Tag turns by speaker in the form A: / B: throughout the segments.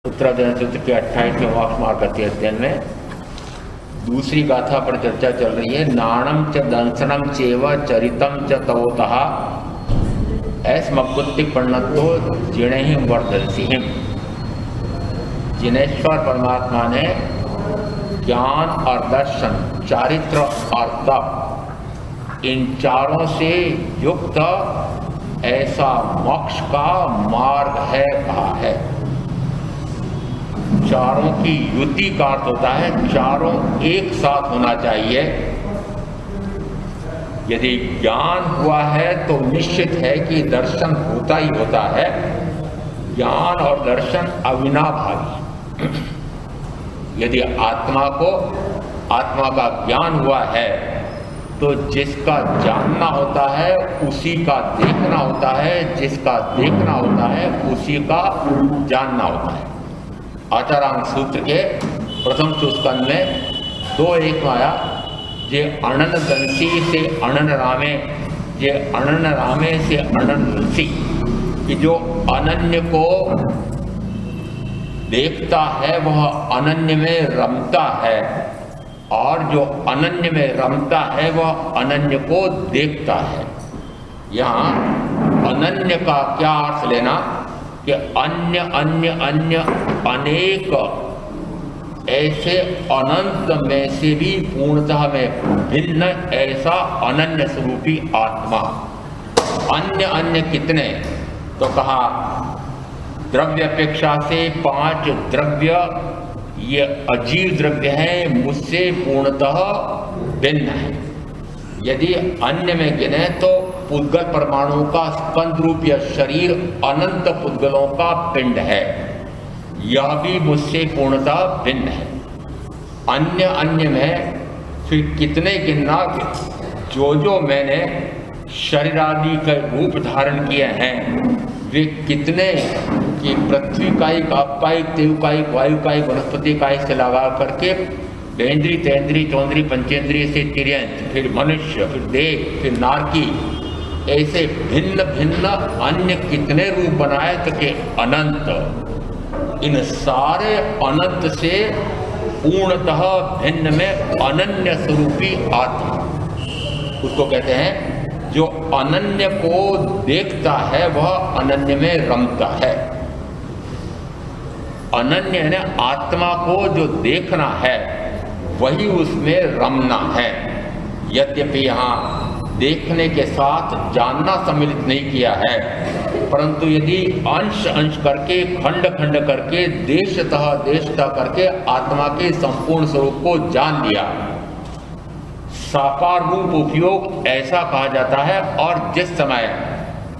A: उत्तराधरण सूत्र के 28वें वाक्मार्ग के अध्ययन में दूसरी गाथा पर चर्चा चल रही है। नाणम च दंसनम चेव चरितम च तवोतः ऐस्मकुत्ति पण्णतो जिणहिं वर्धनसिहिं। जिनेश्वर परमात्मा ने ज्ञान और दर्शन, चारित्र और तप, इन चारों से युक्त ऐसा मोक्ष का मार्ग है कहा है। चारों की युति का अर्थ होता है चारों एक साथ होना चाहिए। यदि ज्ञान हुआ है तो निश्चित है कि दर्शन होता ही होता है। ज्ञान और दर्शन अविनाभावी। यदि आत्मा का ज्ञान हुआ है तो जिसका जानना होता है उसी का देखना होता है, जिसका देखना होता है उसी का जानना होता है। आचारांग सूत्र के प्रथम स्कंद में 2:1 आया, जे अनन दंसी से अनन रामे, जे अनन रामे से अनन दंसी, कि जो अनन्य को देखता है वह अनन्य में रमता है, और जो अनन्य में रमता है वह अनन्य को देखता है। यहाँ अनन्य का क्या अर्थ लेना कि अन्य अन्य अन्य अनेक ऐसे अनंत में से भी पूर्णतः में भिन्न ऐसा अनन्य स्वरूपी आत्मा। अन्य अन्य कितने? तो कहा द्रव्य अपेक्षा से 5 द्रव्य ये अजीव द्रव्य है, मुझसे पूर्णतः भिन्न है। यदि अन्य में गिने तो पुद्गल परमाणु का स्कंद रूप या शरीर अनंत पुद्गलों का पिंड है, यह भी मुझसे पूर्णतः भिन्न है। अन्य अन्य में फिर कितने गिनना? जो मैंने शरीर आदि का रूप धारण किए हैं वे कितने कि पृथ्वी कायिक, आपकायिक, तेवकायिक, वायुकायिक, वनस्पति कायिक से लगा करके देन्द्री, तेन्द्री, चौंद्री, पंचेंद्रिय से तिर्यंत, फिर मनुष्य, फिर देव, फिर नारकी, ऐसे भिन्न भिन्न अन्य कितने रूप बनाए तो कि अनंत। इन सारे अनंत से पूर्णतः भिन्न में अनन्य स्वरूपी आत्मा, उसको कहते हैं जो अनन्य को देखता है वह अनन्य में रमता है। अनन्य है आत्मा को जो देखना है वही उसमें रमना है। यद्यपि यहाँ देखने के साथ जानना सम्मिलित नहीं किया है, परंतु यदि अंश अंश करके, खंड खंड करके, देशतः करके आत्मा के संपूर्ण स्वरूप को जान लिया, साकार रूप उपयोग ऐसा कहा जाता है। और जिस समय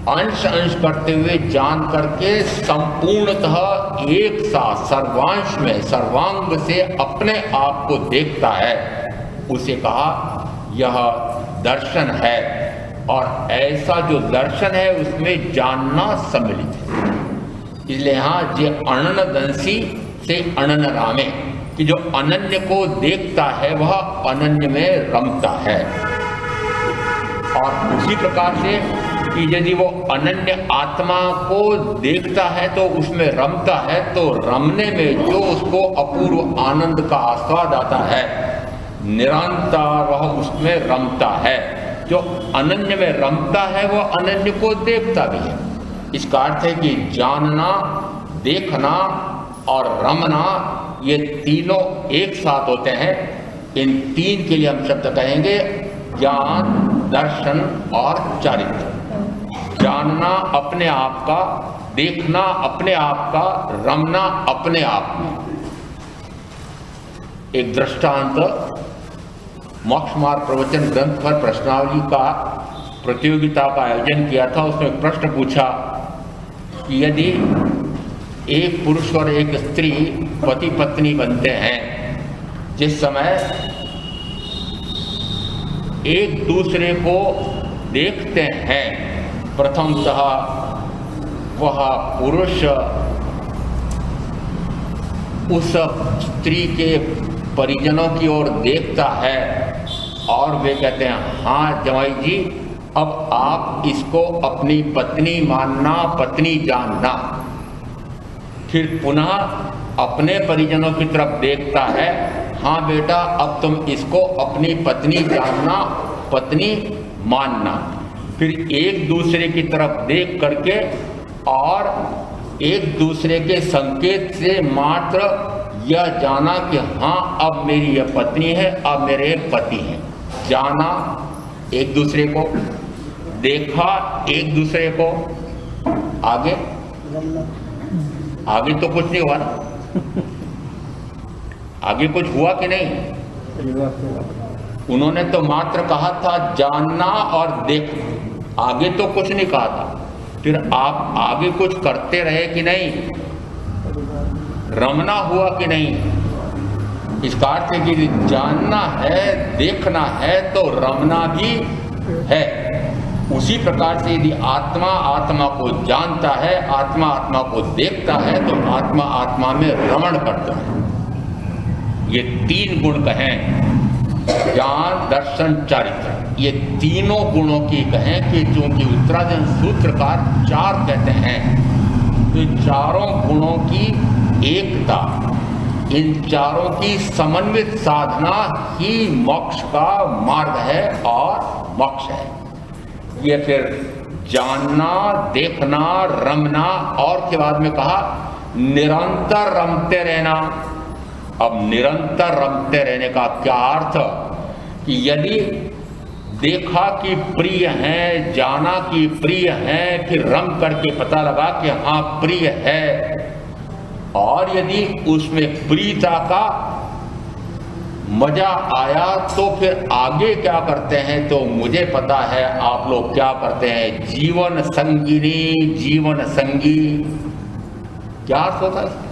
A: अंश अंश करते हुए जान करके संपूर्णतः एक साथ सर्वांश में, सर्वांग से अपने आप को देखता है, उसे कहा यह दर्शन है। और ऐसा जो दर्शन है उसमें जानना सम्मिलित है। इसलिए यहाँ जे अनन दंसी से अनन रामे, कि जो अनन्य को देखता है वह अनन्य में रमता है। और उसी प्रकार से कि यदि वो अनन्य आत्मा को देखता है तो उसमें रमता है, तो रमने में जो उसको अपूर्व आनंद का आस्वाद आता है, निरंतर वह उसमें रमता है। जो अनन्य में रमता है वह अनन्य को देखता भी है। इसका अर्थ है कि जानना, देखना और रमना ये तीनों एक साथ होते हैं। इन तीन के लिए हम शब्द कहेंगे ज्ञान, दर्शन और चारित्र। जानना अपने आप का, देखना अपने आप का, रमना अपने आप में। एक दृष्टांत मोक्ष मार्ग प्रवचन ग्रंथ पर प्रश्नावली का प्रतियोगिता का आयोजन किया था। उसमें प्रश्न पूछा कि यदि एक पुरुष और एक स्त्री पति पत्नी बनते हैं, जिस समय एक दूसरे को देखते हैं, प्रथमतः वह पुरुष उस स्त्री के परिजनों की ओर देखता है और वे कहते हैं हाँ जमाई जी, अब आप इसको अपनी पत्नी मानना, पत्नी जानना। फिर पुनः अपने परिजनों की तरफ देखता है, हाँ बेटा अब तुम इसको अपनी पत्नी जानना, पत्नी मानना। फिर एक दूसरे की तरफ देख करके और एक दूसरे के संकेत से मात्र यह जाना कि हाँ अब मेरी यह पत्नी है, अब मेरे पति हैं। जाना एक दूसरे को, देखा एक दूसरे को, आगे आगे तो कुछ नहीं हुआ ना, आगे कुछ हुआ कि नहीं? उन्होंने तो मात्र कहा था जानना और देखना, आगे तो कुछ नहीं कहा था। फिर आप आगे कुछ करते रहे कि नहीं? रमना हुआ कि नहीं? इसका अर्थ है कि जानना है, देखना है तो रमना भी है। उसी प्रकार से यदि आत्मा आत्मा को जानता है, आत्मा आत्मा को देखता है, तो आत्मा आत्मा में रमण करता है। ये तीन गुण कहें, ज्ञान दर्शन चारित्र, ये तीनों गुणों की कहें कि चूंकि उत्तराधीन सूत्रकार चार कहते हैं, तो चारों गुणों की एकता, इन चारों की समन्वित साधना ही मोक्ष का मार्ग है और मोक्ष है। ये फिर जानना, देखना, रमना और के बाद में कहा निरंतर रमते रहना। अब निरंतर रमते रहने का क्या अर्थ? कि यदि देखा कि प्रिय है, जाना कि प्रिय है, फिर रम करके पता लगा कि हाँ प्रिय है, और यदि उसमें प्रियता का मजा आया तो फिर आगे क्या करते हैं तो मुझे पता है आप लोग क्या करते हैं। जीवन संगिनी, जीवन संगी, क्या अर्थ होता है?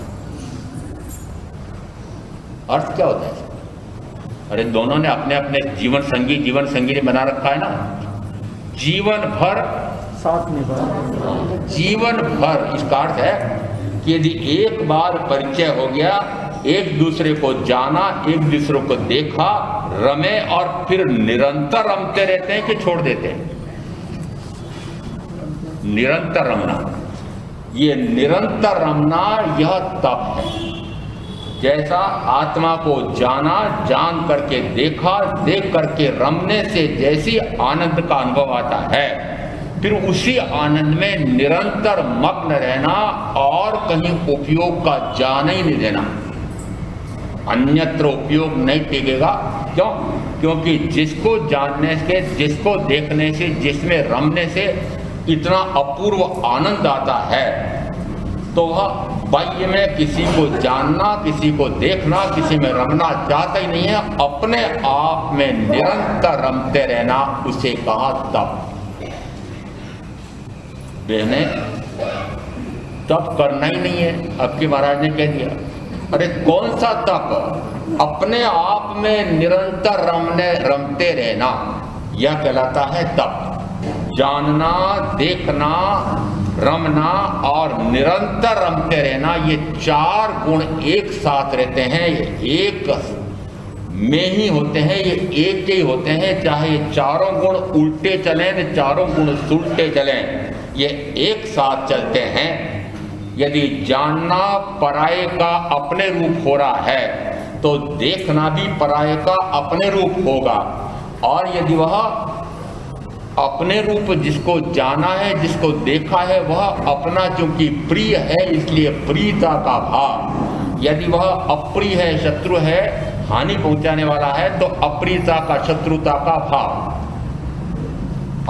A: अर्थ क्या होता है? अरे दोनों ने अपने अपने जीवन संगी, जीवन संगिनी बना रखा है ना, जीवन भर
B: साथ में,
A: जीवन भर। इसका अर्थ है कि यदि एक बार परिचय हो गया, एक दूसरे को जाना, एक दूसरे को देखा, रमे और फिर निरंतर रमते रहते हैं कि छोड़ देते हैं? निरंतर रमना, ये निरंतर रमना यह तप है। जैसा आत्मा को जाना, जान करके देखा, देख करके रमने से जैसी आनंद का अनुभव आता है, फिर उसी आनंद में निरंतर मग्न रहना और कहीं उपयोग का जाने ही नहीं देना, अन्यत्र उपयोग नहीं टिकेगा। क्यों? क्योंकि जिसको जानने से, जिसको देखने से, जिसमें रमने से इतना अपूर्व आनंद आता है, तो वह बाह्य में किसी को जानना, किसी को देखना, किसी में रमना चाहता ही नहीं है। अपने आप में निरंतर रमते रहना, उसे कहा तप। बहने तप करना ही नहीं है। अब के महाराज ने कह दिया, अरे कौन सा तप? अपने आप में निरंतर रमते रहना, यह कहलाता है तप। जानना, देखना, रमना और निरंतर रमते रहना, ये चार गुण एक साथ रहते हैं, ये एक में ही होते हैं, ये एक के ही होते हैं। चाहे ये चारों गुण उल्टे चलें, चारों गुण सुलटे चलें, ये एक साथ चलते हैं। यदि जानना पराये का अपने रूप हो रहा है, तो देखना भी पराये का अपने रूप होगा। और यदि वह अपने रूप जिसको जाना है, जिसको देखा है, वह अपना चूंकि प्रिय है, इसलिए प्रियता का भाव। यदि वह अप्रिय है, शत्रु है, हानि पहुंचाने वाला है, तो अप्रियता का, शत्रुता का भाव।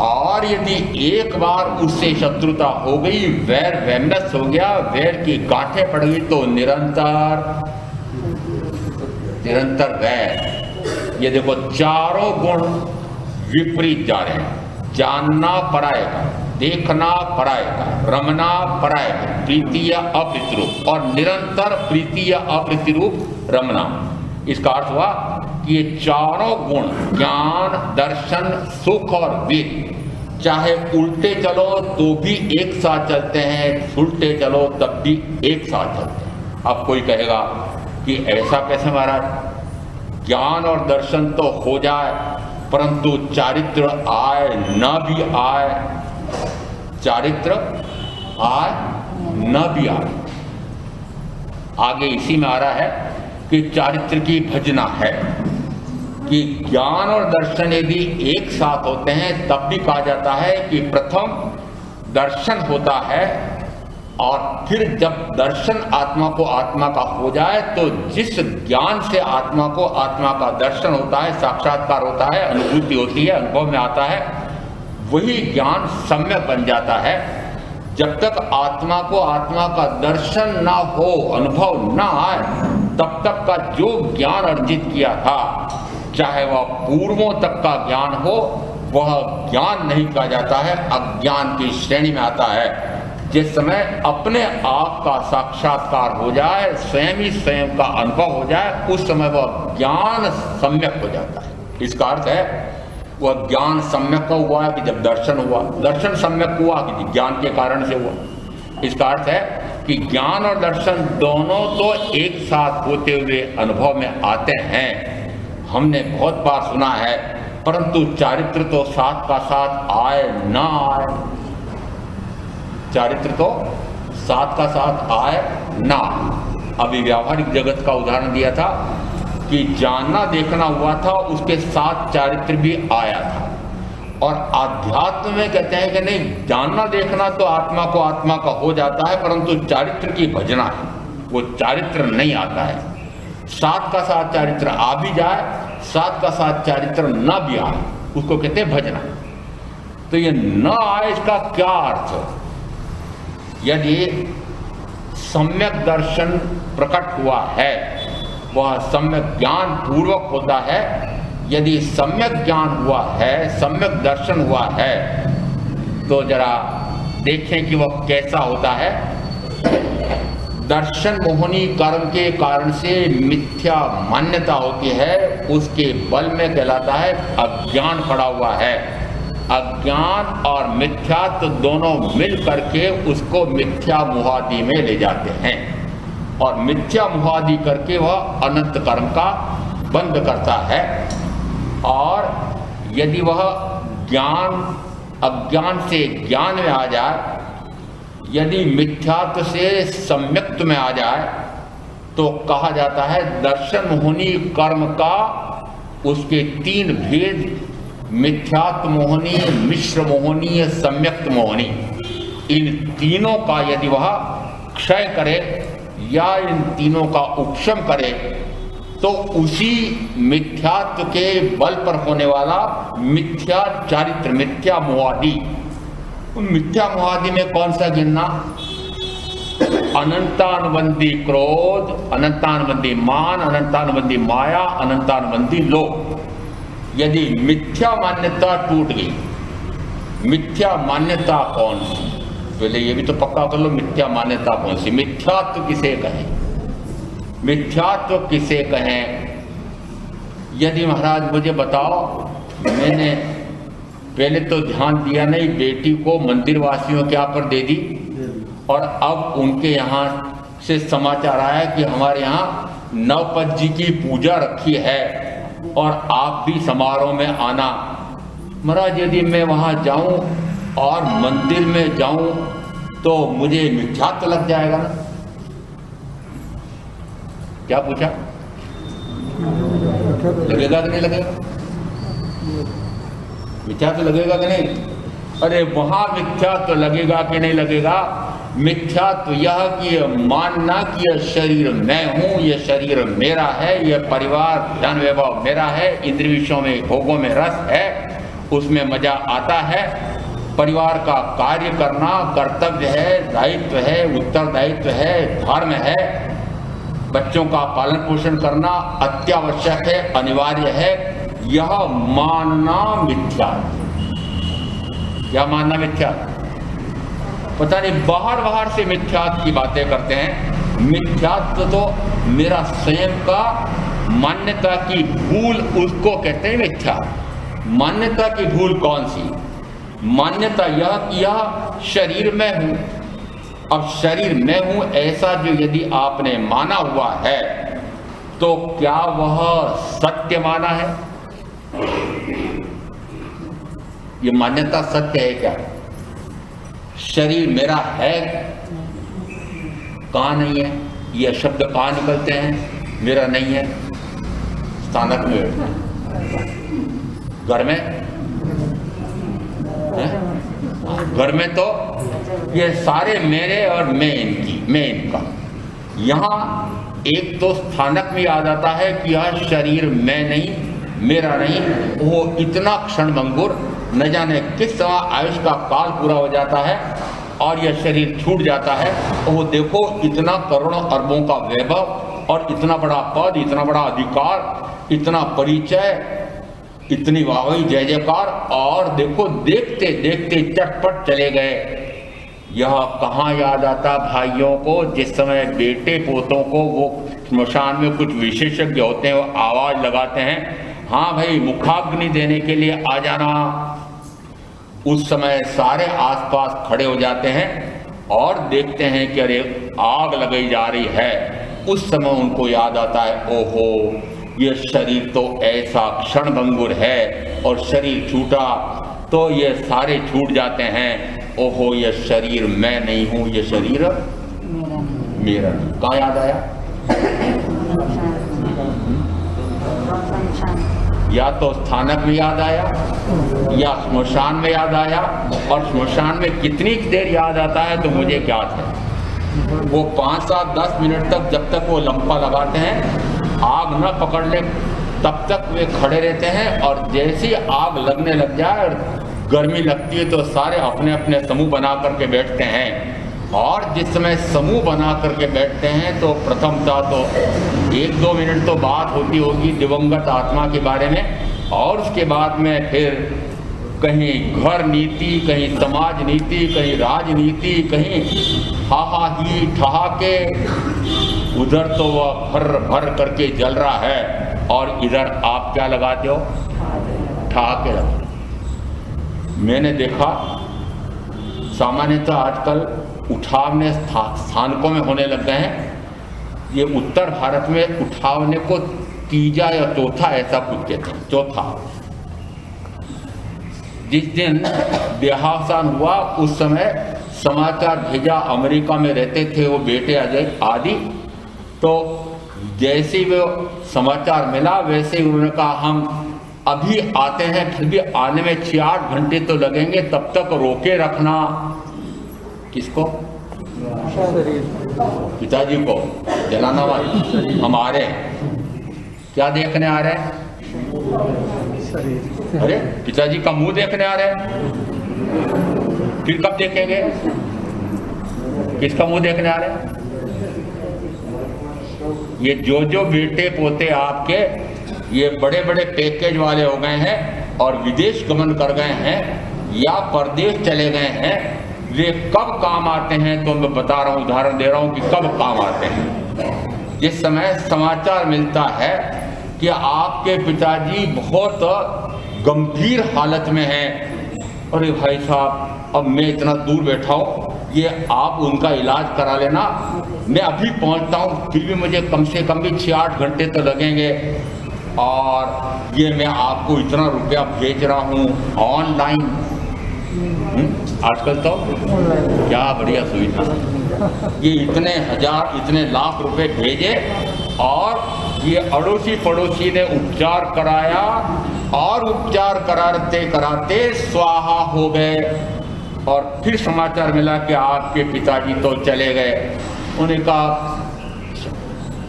A: और यदि एक बार उससे शत्रुता हो गई, वैर वैमनस्य हो गया, वैर की गांठें पड़ गई, तो निरंतर निरंतर वैर। ये देखो चारों गुण विपरीत जा रहे हैं। जानना पराये का, देखना पराये का, रमना पराये का, प्रीति या अप्रीति रूप, और निरंतर प्रीति या अप्रीति रूप रमना। इसका अर्थ हुआ कि ये चारों गुण, ज्ञान, दर्शन, सुख और वेद, चाहे उल्टे चलो तो भी एक साथ चलते हैं, उल्टे चलो तब भी एक साथ चलते हैं। अब कोई कहेगा कि ऐसा कैसे महाराज? ज्ञान और दर्शन तो हो जाए, परंतु चारित्र आए न भी आए, चारित्र आए न भी आए। आगे इसी में आ रहा है कि चारित्र की भजना है कि ज्ञान और दर्शन यदि एक साथ होते हैं तब भी कहा जाता है कि प्रथम दर्शन होता है और फिर जब दर्शन आत्मा को आत्मा का हो जाए तो जिस ज्ञान से आत्मा को आत्मा का दर्शन होता है, साक्षात्कार होता है, अनुभूति होती है, अनुभव में आता है, वही ज्ञान सम्यक बन जाता है। जब तक आत्मा को आत्मा का दर्शन ना हो, अनुभव ना आए, तब तक का जो ज्ञान अर्जित किया था, चाहे वह पूर्वों तक का ज्ञान हो, वह ज्ञान नहीं कहा जाता है, अज्ञान की श्रेणी में आता है। जिस समय अपने आप का साक्षात्कार हो जाए, स्वयं ही स्वयं का अनुभव हो जाए, उस समय वह ज्ञान सम्यक हो जाता है। इसका अर्थ है वह ज्ञान सम्यक का हुआ कि जब दर्शन हुआ, दर्शन सम्यक हुआ कि ज्ञान के कारण से हुआ। इसका अर्थ है कि ज्ञान और दर्शन दोनों तो एक साथ होते हुए अनुभव में आते हैं। हमने बहुत बार सुना है, परंतु चारित्र तो साथ का साथ आए ना आए, चारित्र तो साथ का साथ आए ना। अभी व्यावहारिक जगत का उदाहरण दिया था कि जानना देखना हुआ था, उसके साथ चारित्र भी आया था। और आध्यात्म में कहते हैं कि नहीं, जानना देखना तो आत्मा को आत्मा का हो जाता है, परंतु चारित्र की भजना है, वो चारित्र नहीं आता है। साथ का साथ चारित्र आ भी जाए, साथ का साथ चारित्र न भी आए, उसको कहते हैं भजना। तो ये न आए, इसका क्या अर्थ? यदि सम्यक दर्शन प्रकट हुआ है, वह सम्यक ज्ञान पूर्वक होता है। यदि सम्यक ज्ञान हुआ है, सम्यक दर्शन हुआ है, तो जरा देखें कि वह कैसा होता है। दर्शन मोहनी कर्म के कारण से मिथ्या मान्यता होती है, उसके बल में कहलाता है अज्ञान पड़ा हुआ है। अज्ञान और मिथ्यात्व दोनों मिल करके उसको मिथ्या मोहादि में ले जाते हैं, और मिथ्या मोहादि करके वह अनंत कर्म का बंद करता है। और यदि वह ज्ञान अज्ञान से ज्ञान में आ जाए, यदि मिथ्यात्व से सम्यक्त में आ जाए, तो कहा जाता है दर्शन मोहनी कर्म का उसके तीन भेद, मिथ्यात्व मोहनी, मिश्र मोहनी, सम्यक्त मोहनी, इन तीनों का यदि वह क्षय करे या इन तीनों का उपशम करे, तो उसी मिथ्यात्व के बल पर होने वाला मिथ्या चारित्र, मिथ्या मोहादि। मिथ्या मोहादि में कौन सा गिनना? अनंतानुबंधी क्रोध, अनंतानुबंधी मान, अनंतानुबंधी माया, अनंतानुबंधी लोभ। यदि मिथ्या मान्यता टूट गई, मिथ्या मान्यता कौन सी? पहले ये भी तो पक्का कर लो, मिथ्या मान्यता कौन सी? मिथ्यात्व किसे कहें? मिथ्यात्व किसे कहें? यदि महाराज मुझे बताओ, मैंने पहले तो ध्यान दिया नहीं, बेटी को मंदिर वासियों के यहाँ पर दे दी, और अब उनके यहाँ से समाचार आया कि हमारे यहाँ नवपत जी की पूजा रखी है और आप भी समारोह में आना। महाराज यदि मैं वहाँ जाऊँ और मंदिर में जाऊँ तो मुझे मिथ्यात्व लग जाएगा ना? क्या पूछा? लगेगा कि नहीं लगेगा? मिथ्यात्व लगेगा कि नहीं? अरे वहाँ मिथ्यात्व लगेगा कि नहीं लगेगा? मिथ्यात्व यह कि मानना कि यह शरीर मैं हूँ, यह शरीर मेरा है, यह परिवार धन वैभव मेरा है, इंद्रिय विषयों में भोगों में रस है, उसमें मजा आता है, परिवार का कार्य करना कर्तव्य है, दायित्व है, उत्तरदायित्व है, धर्म है, बच्चों का पालन पोषण करना अत्यावश्यक है, अनिवार्य है, यह मानना मिथ्या। यह मानना मिथ्या। पता नहीं बाहर से मिथ्यात्व की बातें करते हैं। मिथ्यात्व तो मेरा स्वयं का मान्यता की भूल, उसको कहते हैं मिथ्या। मान्यता की भूल कौन सी? मान्यता यह कि यह शरीर में हूँ। अब शरीर में हूँ ऐसा जो यदि आपने माना हुआ है, तो क्या वह सत्य माना है? ये मान्यता सत्य है क्या? शरीर मेरा है, कहाँ नहीं है? ये शब्द कहाँ निकलते हैं? मेरा नहीं है। स्थानक में, घर में है? घर में तो ये सारे मेरे और मैं इनका। यहाँ एक तो स्थानक में याद आता है कि यह शरीर मैं नहीं, मेरा नहीं। वो इतना क्षणभंगुर, न जाने किस समय आयुष का काल पूरा हो जाता है और यह शरीर छूट जाता है। वो देखो, इतना करोड़ों अरबों का वैभव और इतना बड़ा पद, इतना बड़ा अधिकार, इतना परिचय, इतनी वाहवाही, जय जयकार, और देखो देखते देखते चटपट चले गए। यह कहाँ याद आता भाइयों को? जिस समय बेटे पोतों को वो श्मशान में कुछ विशेषज्ञ होते हैं, वो आवाज लगाते हैं, हाँ भाई मुखाग्नि देने के लिए आ जाना। उस समय सारे आसपास खड़े हो जाते हैं और देखते हैं कि अरे आग लगाई जा रही है। उस समय उनको याद आता है, ओहो ये शरीर तो ऐसा क्षणभंगुर है, और शरीर छूटा तो ये सारे छूट जाते हैं। ओहो ये शरीर मैं नहीं हूँ, ये शरीर मेरा नहीं। कहाँ याद आया? या तो स्थानक में याद आया या श्मशान में याद आया। और श्मशान में कितनी देर याद आता है तो मुझे ज्ञात है। वो 5, 7, 10 मिनट तक, जब तक वो लंपा लगाते हैं आग न पकड़ ले तब तक वे खड़े रहते हैं। और जैसे ही आग लगने लग जाए और गर्मी लगती है तो सारे अपने अपने समूह बना करके बैठते हैं। और जिस समय समूह बना करके बैठते हैं तो प्रथमतः तो 1-2 मिनट तो बात होती होगी दिवंगत आत्मा के बारे में, और उसके बाद में फिर कहीं घर नीति, कहीं समाज नीति, कहीं राजनीति, कहीं हाहा ही ठहाके। उधर तो वह भर भर करके जल रहा है और इधर आप क्या लगाते हो? ठहाके लगाते। मैंने देखा सामान्यतः आजकल उठावने स्थानकों में होने लग गए हैं। ये उत्तर भारत में उठावने को तीजा या चौथा ऐसा कुछ कहते हैं। चौथा, जिस दिन देहावसान हुआ उस समय समाचार भेजा, अमेरिका में रहते थे वो बेटे अजय आदि, तो जैसे ही वो समाचार मिला वैसे ही उन्होंने कहा हम अभी आते हैं, फिर भी आने में 6-8 घंटे तो लगेंगे, तब तक रोके रखना। किसको? पिताजी को जलाना वाले। हमारे क्या देखने आ रहे हैं? अरे पिताजी का मुंह देखने आ रहे हैं, फिर कब देखेंगे? किसका मुंह देखने आ रहे हैं? ये जो बेटे पोते आपके ये बड़े बड़े पैकेज वाले हो गए हैं और विदेश गमन कर गए हैं या परदेश चले गए हैं, वे कब काम आते हैं तो मैं बता रहा हूँ, उदाहरण दे रहा हूँ कि कब काम आते हैं। जिस समय समाचार मिलता है कि आपके पिताजी बहुत गंभीर हालत में हैं, अरे भाई साहब अब मैं इतना दूर बैठा हूँ, ये आप उनका इलाज करा लेना, मैं अभी पहुँचता हूँ, फिर भी मुझे कम से कम भी 6-8 घंटे तो लगेंगे, और ये मैं आपको इतना रुपया भेज रहा हूँ ऑनलाइन। आजकल तो क्या बढ़िया सुविधा, ये इतने हजार इतने लाख रुपए भेजे और ये अड़ोसी पड़ोसी ने उपचार कराया और उपचार कराते कराते स्वाहा हो गए। और फिर समाचार मिला कि आपके पिताजी तो चले गए। उन्होंने कहा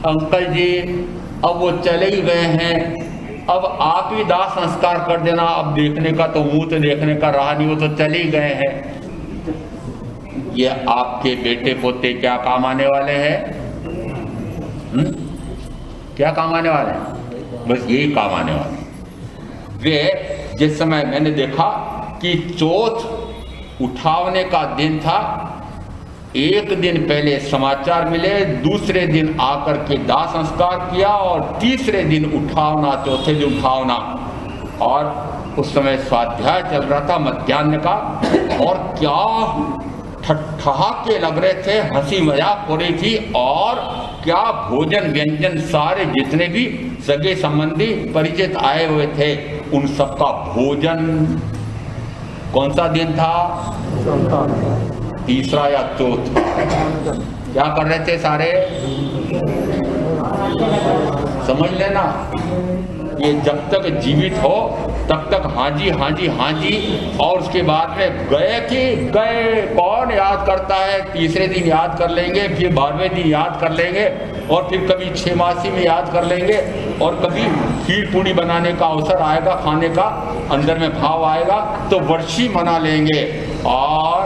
A: अंकल जी अब वो चले ही गए हैं, अब आप ही दाह संस्कार कर देना, अब देखने का तो मुंह तो देखने का रहा नहीं, वो तो चले ही गए हैं। ये आपके बेटे पोते क्या काम आने वाले हैं? क्या काम आने वाले हैं? बस यही काम आने वाले हैं। वे जिस समय मैंने देखा कि चौथ उठावने का दिन था, एक दिन पहले समाचार मिले, दूसरे दिन आकर के दाह संस्कार किया और तीसरे दिन उठावना, चौथे दिन उठावना। और उस समय स्वाध्याय चल रहा था मध्याह्न का, और क्या ठहाके लग रहे थे, हंसी मजाक हो रही थी, और क्या भोजन व्यंजन सारे जितने भी सगे संबंधी परिचित आए हुए थे उन सबका भोजन। कौन सा दिन था? तीसरा या चौथा। क्या कर रहे थे सारे? समझ लेना, ये जब तक जीवित हो तब तक हाजी हाजी हाजी, और उसके बाद में गए कि गए कौन याद करता है। तीसरे दिन याद कर लेंगे, फिर 12वें दिन याद कर लेंगे, और फिर कभी 6 मासी में याद कर लेंगे, और कभी खीर पूड़ी बनाने का अवसर आएगा, खाने का अंदर में भाव आएगा तो वर्षी मना लेंगे, और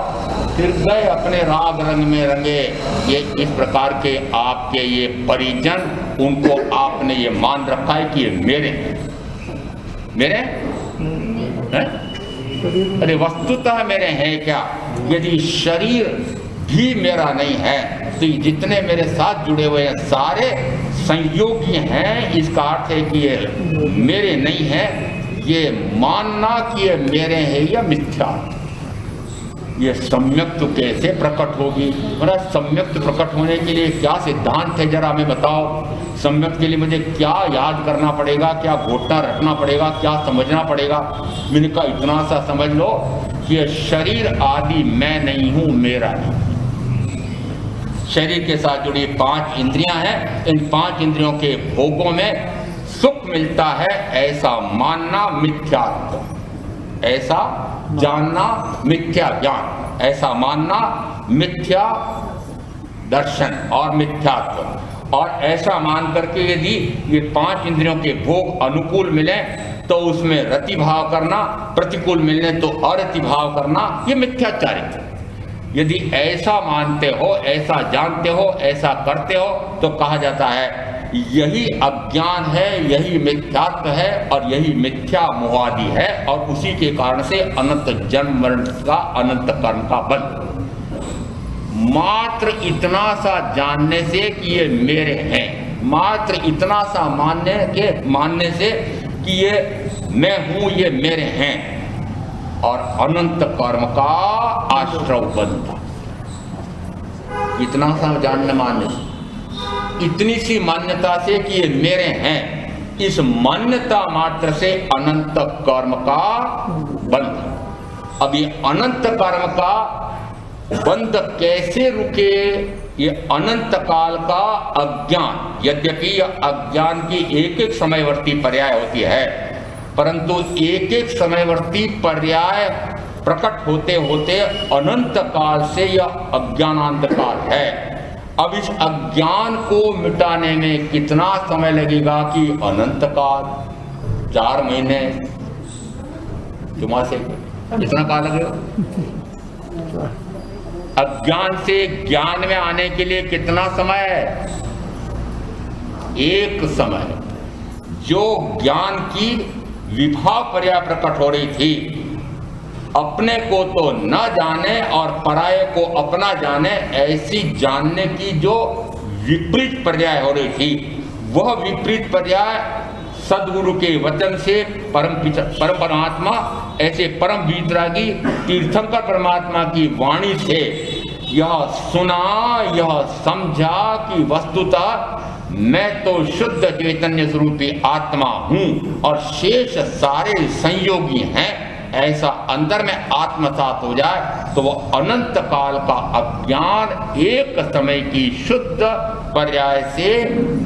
A: फिर गए अपने राग रंग में रंगे। ये इस प्रकार के आपके ये परिजन, उनको आपने ये मान रखा है कि ये मेरे मेरे हैं? अरे वस्तुतः मेरे हैं क्या? यदि शरीर भी मेरा नहीं है तो ये जितने मेरे साथ जुड़े हुए हैं सारे संयोगी हैं। इसका अर्थ है कि ये मेरे नहीं है। ये मानना कि ये मेरे हैं या मिथ्या, ये सम्यक्त कैसे प्रकट होगी? मेरा सम्यक्त प्रकट होने के लिए क्या सिद्धांत है, जरा हमें बताओ। सम्यक्त के लिए मुझे क्या याद करना पड़ेगा, क्या घोटना रखना पड़ेगा, क्या समझना पड़ेगा? मैंने कहा इतना सा समझ लो कि ये शरीर आदि मैं नहीं हूं, मेरा नहीं। शरीर के साथ जुड़ी 5 इंद्रियां हैं, इन 5 इंद्रियों के भोगों में सुख मिलता है, ऐसा मानना मिथ्यात्व, ऐसा जानना मिथ्या ज्ञान, ऐसा मानना मिथ्या दर्शन और मिथ्यात्व। और ऐसा मान करके यदि ये 5 इंद्रियों के भोग अनुकूल मिले तो उसमें रति भाव करना, प्रतिकूल मिलने तो अरति भाव करना, ये मिथ्याचारित्र। यदि ऐसा मानते हो, ऐसा जानते हो, ऐसा करते हो तो कहा जाता है यही अज्ञान है, यही मिथ्यात्व है, और यही मिथ्या मोहादि है, और उसी के कारण से अनंत जन्म मरण का, अनंत कर्म का बल। मात्र इतना सा जानने से कि ये मेरे हैं, मात्र इतना सा मानने से कि ये मैं हूं, ये मेरे हैं, और अनंत कर्म का आश्रव बनता। इतना सा जानने मानने से, इतनी सी मान्यता से कि ये मेरे हैं, इस मान्यता मात्र से अनंत कर्म का बंध। अब ये अनंत कर्म का बंध कैसे रुके? ये अनंत काल का अज्ञान, यद्यपि अज्ञान की एक एक समयवर्ती पर्याय होती है, परंतु एक एक समयवर्ती पर्याय प्रकट होते होते अनंत काल से यह अज्ञानांत काल है। अब इस अज्ञान को मिटाने में कितना समय लगेगा कि अनंत काल, 4 महीने, जुमा से कितना काल लगेगा? अज्ञान से ज्ञान में आने के लिए कितना समय है? एक समय। जो ज्ञान की विभाव पर्याय प्रकट हो रही थी, अपने को तो न जाने और पराये को अपना जाने, ऐसी जानने की जो विपरीत पर्याय हो रही थी, वह विपरीत पर्याय सदगुरु के वचन से परम परमात्मा, ऐसे परम वीतरागी तीर्थंकर परमात्मा की वाणी से यह सुना, यह समझा कि वस्तुतः मैं तो शुद्ध चैतन्य स्वरूपी आत्मा हूं और शेष सारे संयोगी हैं। ऐसा अंदर में आत्मसात हो जाए तो वह अनंत काल का अज्ञान एक समय की शुद्ध पर्याय से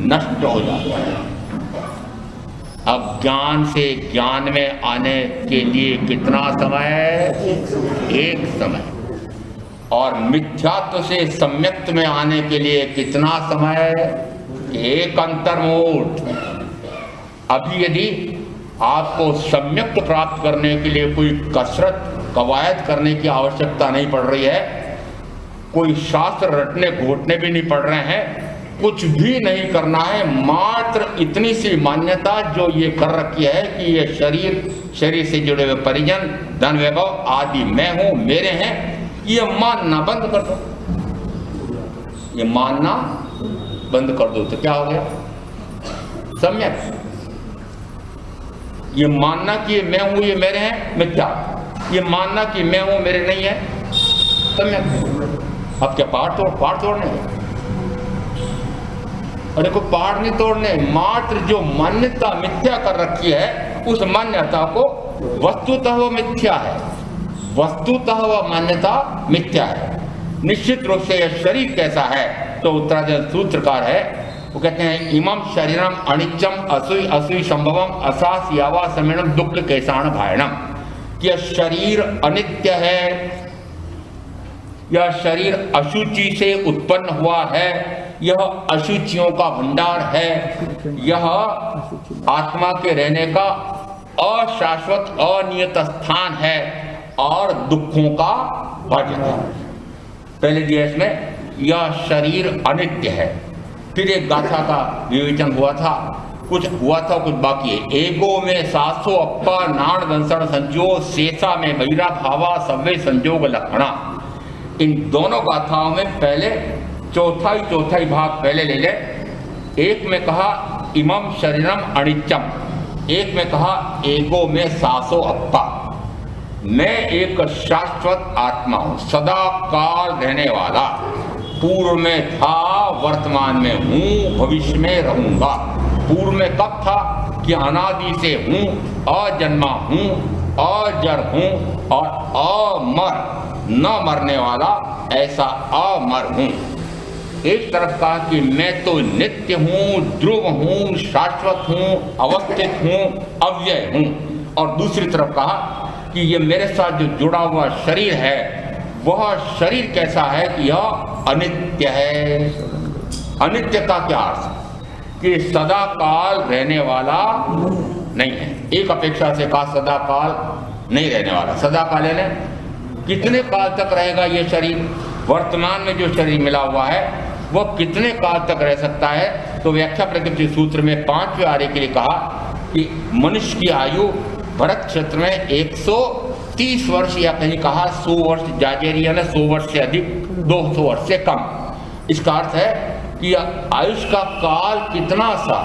A: नष्ट हो जाता है। अज्ञान से ज्ञान में आने के लिए कितना समय? एक समय। और मिथ्यात्व से सम्यक्त में आने के लिए कितना समय? एक अंतर्मुठ। अभी यदि आपको सम्यक्त प्राप्त करने के लिए कोई कसरत कवायद करने की आवश्यकता नहीं पड़ रही है, कोई शास्त्र रटने घोटने भी नहीं पड़ रहे हैं, कुछ भी नहीं करना है, मात्र इतनी सी मान्यता जो ये कर रखी है कि ये शरीर से जुड़े हुए परिजन, धन वैभव आदि मैं हूं, मेरे हैं, ये मानना बंद कर दो। ये मानना बंद कर दो तो क्या हो गया? सम्यक। ये मानना कि मैं हूं, ये मेरे हैं, मिथ्या। ये मानना कि मैं हूं, मेरे नहीं है, सम्यक। अब क्या पहाड़ तोड़ने? अरे को पहाड़ नहीं तोड़ने, मात्र जो मान्यता मिथ्या कर रखी है उस मान्यता को, वस्तुतः वो मिथ्या है, वस्तुतः वह मान्यता मिथ्या है। निश्चित रूप से यह शरीर कैसा है तो उत्तराधिकार सूत्रकार है वो कहते हैं इमम शरीरम अनित्यम असुई असुई संभवम असास यावा समीणम दुख कैसाण भायणम। यह शरीर अनित्य है, यह शरीर अशुचि से उत्पन्न हुआ है, यह अशुचियों का भंडार है, यह आत्मा के रहने का अशाश्वत अनियत स्थान है और दुखों का वजह है। पहले दिया इसमें यह शरीर अनित्य है। फिर एक गाथा का विवेचन हुआ था, कुछ हुआ था कुछ बाकी है। एगो में सासो अप्पा नाण दंसण संजो शेषा में बहिरा भावा सव्य संजोग लक्षणा। इन दोनों गाथाओं में पहले चौथाई भाग पहले ले ले। एक में कहा इमम शरीरम अनित्यम, एक में कहा एगो में सासो अप्पा, मैं एक शाश्वत आत्मा हूं, सदा काल रहने वाला, पूर्व में था वर्तमान में हूं भविष्य में रहूंगा। पूर्व में कब था कि अनादि से हूं, अजन्मा हूं, अजर हूं और अमर न मरने वाला ऐसा अमर हूं। एक तरफ कहा कि मैं तो नित्य हूं, ध्रुव हूं, शाश्वत हूं, अवस्थित हूं, अव्यय हूं। और दूसरी तरफ कहा कि ये मेरे साथ जो जुड़ा हुआ शरीर है वह शरीर कैसा है कि यह अनित्य है। अनित्य का क्या अर्थ कि सदा काल रहने वाला नहीं है। एक अपेक्षा से कहा सदा काल नहीं रहने वाला। सदा काल यानी कितने काल तक रहेगा ये शरीर? वर्तमान में जो शरीर मिला हुआ है वह कितने काल तक रह सकता है? तो व्याख्या प्रकृति सूत्र में 5वें आर्य के लिए कहा कि मनुष्य की आयु भरत क्षेत्र में 130 वर्ष या कहीं कहा 100 वर्ष जाजेरी है ना, 100 वर्ष से अधिक, 200 वर्ष से कम। इसका अर्थ है कि आयुष का काल कितना सा?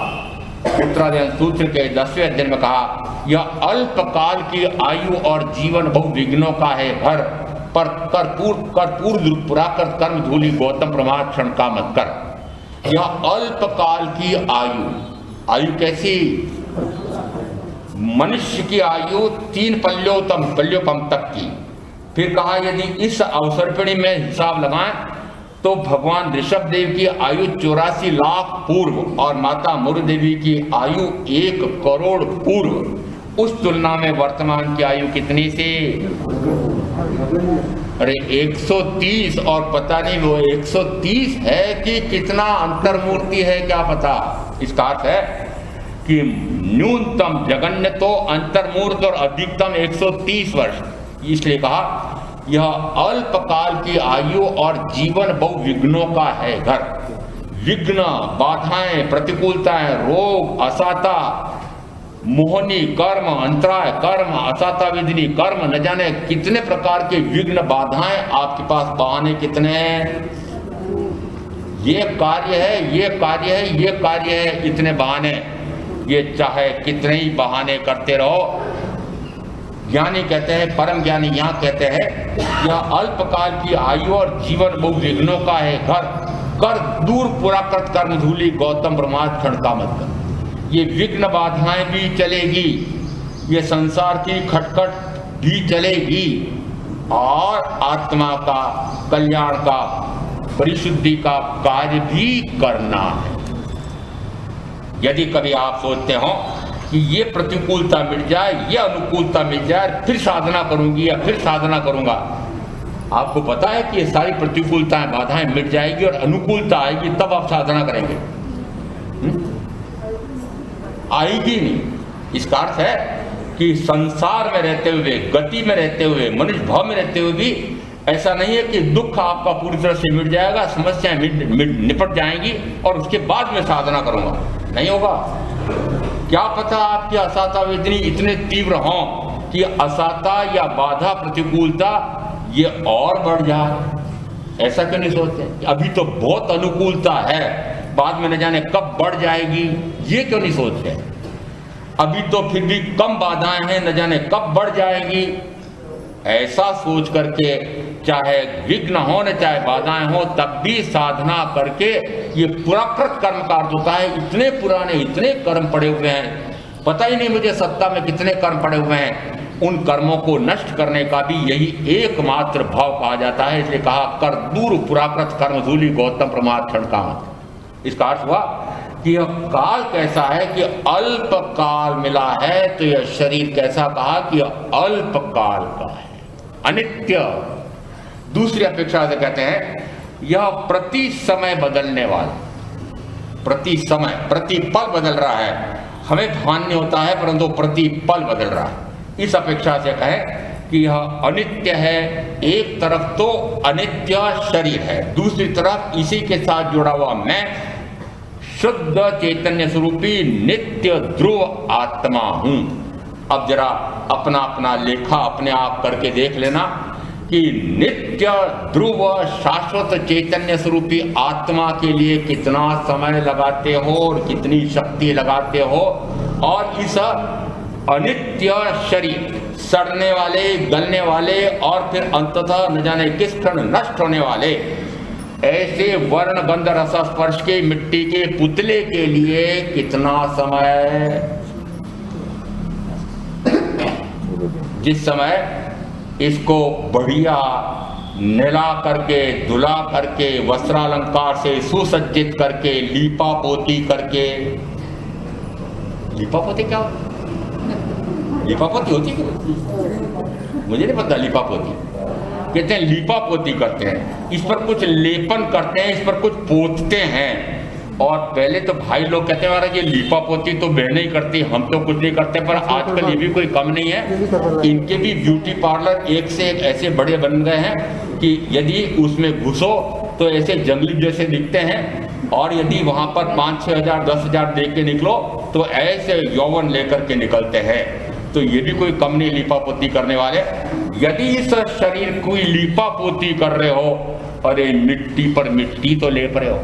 A: उत्तरायण सूत्र के 10वें अध्याय में कहा यह अल्प काल की आयु और जीवन बहु विघ्नों का है घर, पर कर्पूर पुराकृत कर्म धूलि गौतम प्रमाद क्षण का मत कर। यह अल्प काल की आयु कैसी? मनुष्य की आयु 3 पल्योपम तक की। फिर कहा यदि इस अवसरपिणी में हिसाब लगाएं तो भगवान ऋषभ देव की आयु 84 लाख पूर्व और माता मुरु देवी की आयु 1 करोड़ पूर्व। उस तुलना में वर्तमान की आयु कितनी सी? अरे 130, और पता नहीं वो 130 है कि कितना अंतर्मूर्ति है क्या पता। इसका अर्थ है कि न्यूनतम जगन्य तो अंतर्मूर्त और अधिकतम 130 वर्ष। इसलिए कहा यह अल्प काल की आयु और जीवन बहु विघ्नों का है घर। विघ्न, बाधाएं, प्रतिकूलताएं, रोग, असाता, मोहनी कर्म, अंतराय कर्म, असाता विधिनी कर्म, न जाने कितने प्रकार के विघ्न बाधाएं आपके पास, बहाने कितने हैं। ये कार्य है, ये कार्य है, ये कार्य है, इतने बहाने। ये चाहे कितने ही बहाने करते रहो। ज्ञानी कहते हैं, परम ज्ञानी यहाँ कहते हैं यह अल्पकाल की आयु और जीवन बहु विघ्नों का है घर, कर दूर पुराकृत कर्म धूलि गौतम ब्रह्माद क्षण का मत कर। ये विघ्न बाधाएं भी चलेगी, ये संसार की खटखट भी चलेगी और आत्मा का कल्याण का, परिशुद्धि का कार्य भी करना है। यदि कभी आप सोचते हो कि ये प्रतिकूलता मिट जाए, ये अनुकूलता मिट जाए, फिर साधना करूंगी या फिर साधना करूंगा, आपको पता है कि ये सारी प्रतिकूलताएं बाधाएं मिट जाएगी और अनुकूलता आएगी, तब आप साधना करेंगे। आएगी नहीं। इसका अर्थ है कि संसार में रहते हुए, गति में रहते हुए, मनुष्य भाव में रहते हुए भी ऐसा नहीं है कि दुख आपका पूरी तरह से मिट जाएगा, समस्याएं निपट जाएंगी और उसके बाद में साधना करूंगा, नहीं होगा। क्या पता आपकी असाता वेदनी इतने तीव्र हों कि असाता या बाधा प्रतिकूलता ये और बढ़ जाए। ऐसा क्यों नहीं सोचते? अभी तो बहुत अनुकूलता है, बाद में न जाने कब बढ़ जाएगी, ये क्यों नहीं सोचते? अभी तो फिर भी कम बाधाएं हैं, न जाने कब बढ़ जाएगी। ऐसा सोच करके चाहे विघ्न हो न चाहे बाधाएं हो, तब भी साधना करके, ये पुराकृत कर्म का अर्थ होता है इतने पुराने, इतने कर्म पड़े हुए हैं, पता ही नहीं मुझे सत्ता में कितने कर्म पड़े हुए हैं, उन कर्मों को नष्ट करने का भी यही एकमात्र भाव कहा जाता है। इसलिए कहा कर दूर पुराकृत कर्म धूलि गौतम प्रमाद क्षण का। इसका अर्थ हुआ कि यह काल कैसा है कि अल्प काल मिला है, तो यह शरीर कैसा कहा कि यह अल्प काल का है, अनित्य। दूसरी अपेक्षा से कहते हैं यह प्रति समय बदलने वाला, प्रति समय प्रति पल बदल रहा है, हमें भान नहीं होता है परंतु प्रति पल बदल रहा है। इस अपेक्षा से कहें कि यह अनित्य है। एक तरफ तो अनित्य शरीर है, दूसरी तरफ इसी के साथ जुड़ा हुआ मैं शुद्ध चैतन्य स्वरूपी नित्य ध्रुव आत्मा हूं। अब जरा अपना अपना लेखा अपने आप करके देख लेना कि नित्य ध्रुव शाश्वत चैतन्य स्वरूपी आत्मा के लिए कितना समय लगाते हो और कितनी शक्ति लगाते हो, और इस अनित्य शरीर सड़ने वाले, गलने वाले और फिर अंततः न जाने किस क्षण नष्ट होने वाले ऐसे वर्ण गंध रस स्पर्श के मिट्टी के पुतले के लिए कितना समय, जिस समय इसको बढ़िया नेला करके, धुला करके, वस्त्रालंकार से सुसज्जित करके, लीपा पोती करके, लीपा पोती क्या होती? लीपा पोती होती क्या? मुझे नहीं पता। लीपा पोती कहते हैं, लीपा पोती करते हैं, इस पर कुछ लेपन करते हैं, इस पर कुछ पोतते हैं। और पहले तो भाई लोग कहते हैं महाराज ये लीपा पोती तो बहनें ही करती, हम तो कुछ नहीं करते, पर आजकल ये भी कोई कम नहीं है। इनके भी ब्यूटी पार्लर एक से एक ऐसे बड़े बन गए हैं कि यदि उसमें घुसो तो ऐसे जंगली जैसे दिखते हैं, और यदि वहां पर 5-6 हजार 10 हजार दे के निकलो तो ऐसे यौवन लेकर के निकलते हैं। तो ये भी कोई कम नहीं लीपा पोती करने वाले। यदि इस शरीर को लीपा पोती कर रहे हो, अरे मिट्टी पर मिट्टी तो लेप रहे हो,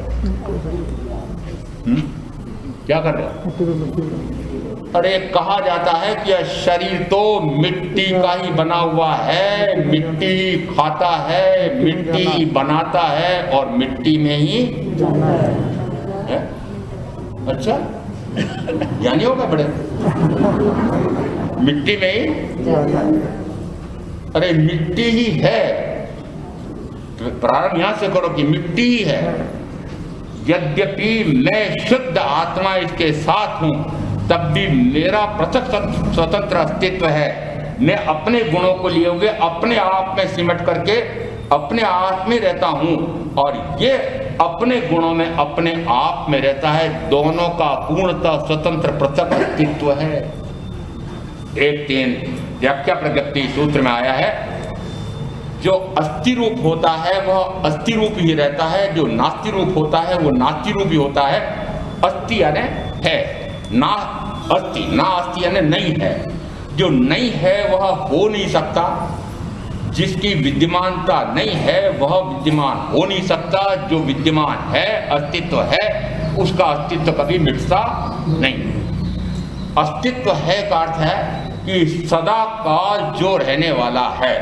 A: क्या कर रहे हो? अरे कहा जाता है कि यह शरीर तो मिट्टी का ही बना हुआ है, मिट्टी खाता है, मिट्टी बनाता है और मिट्टी में ही है? अच्छा ज्ञानी होगा बड़े, मिट्टी में ही, अरे मिट्टी ही है। प्रारंभ यहां से करो कि मिट्टी ही है। यद्यपि मैं शुद्ध आत्मा इसके साथ हूं, तब भी मेरा पृथक स्वतंत्र अस्तित्व है। मैं अपने गुणों को लिए हुए अपने आप में सिमट करके अपने आप में रहता हूं, और ये अपने गुणों में अपने आप में रहता है। दोनों का पूर्णतः स्वतंत्र पृथक अस्तित्व है। 1-3 व्याख्या प्रज्ञप्ति सूत्र में आया है, जो अस्थि रूप होता है वह अस्थि रूप ही रहता है, जो नास्ति रूप होता है वो नास्ति रूप ही होता है। अस्थि यानी है, ना अस्थि, ना अस्थि यानी नहीं है। जो नहीं है वह हो नहीं सकता, जिसकी विद्यमानता नहीं है वह विद्यमान हो नहीं सकता। जो विद्यमान है, अस्तित्व है, उसका अस्तित्व कभी मिटता नहीं। अस्तित्व है का अर्थ है कि सदा काल जो रहने वाला है,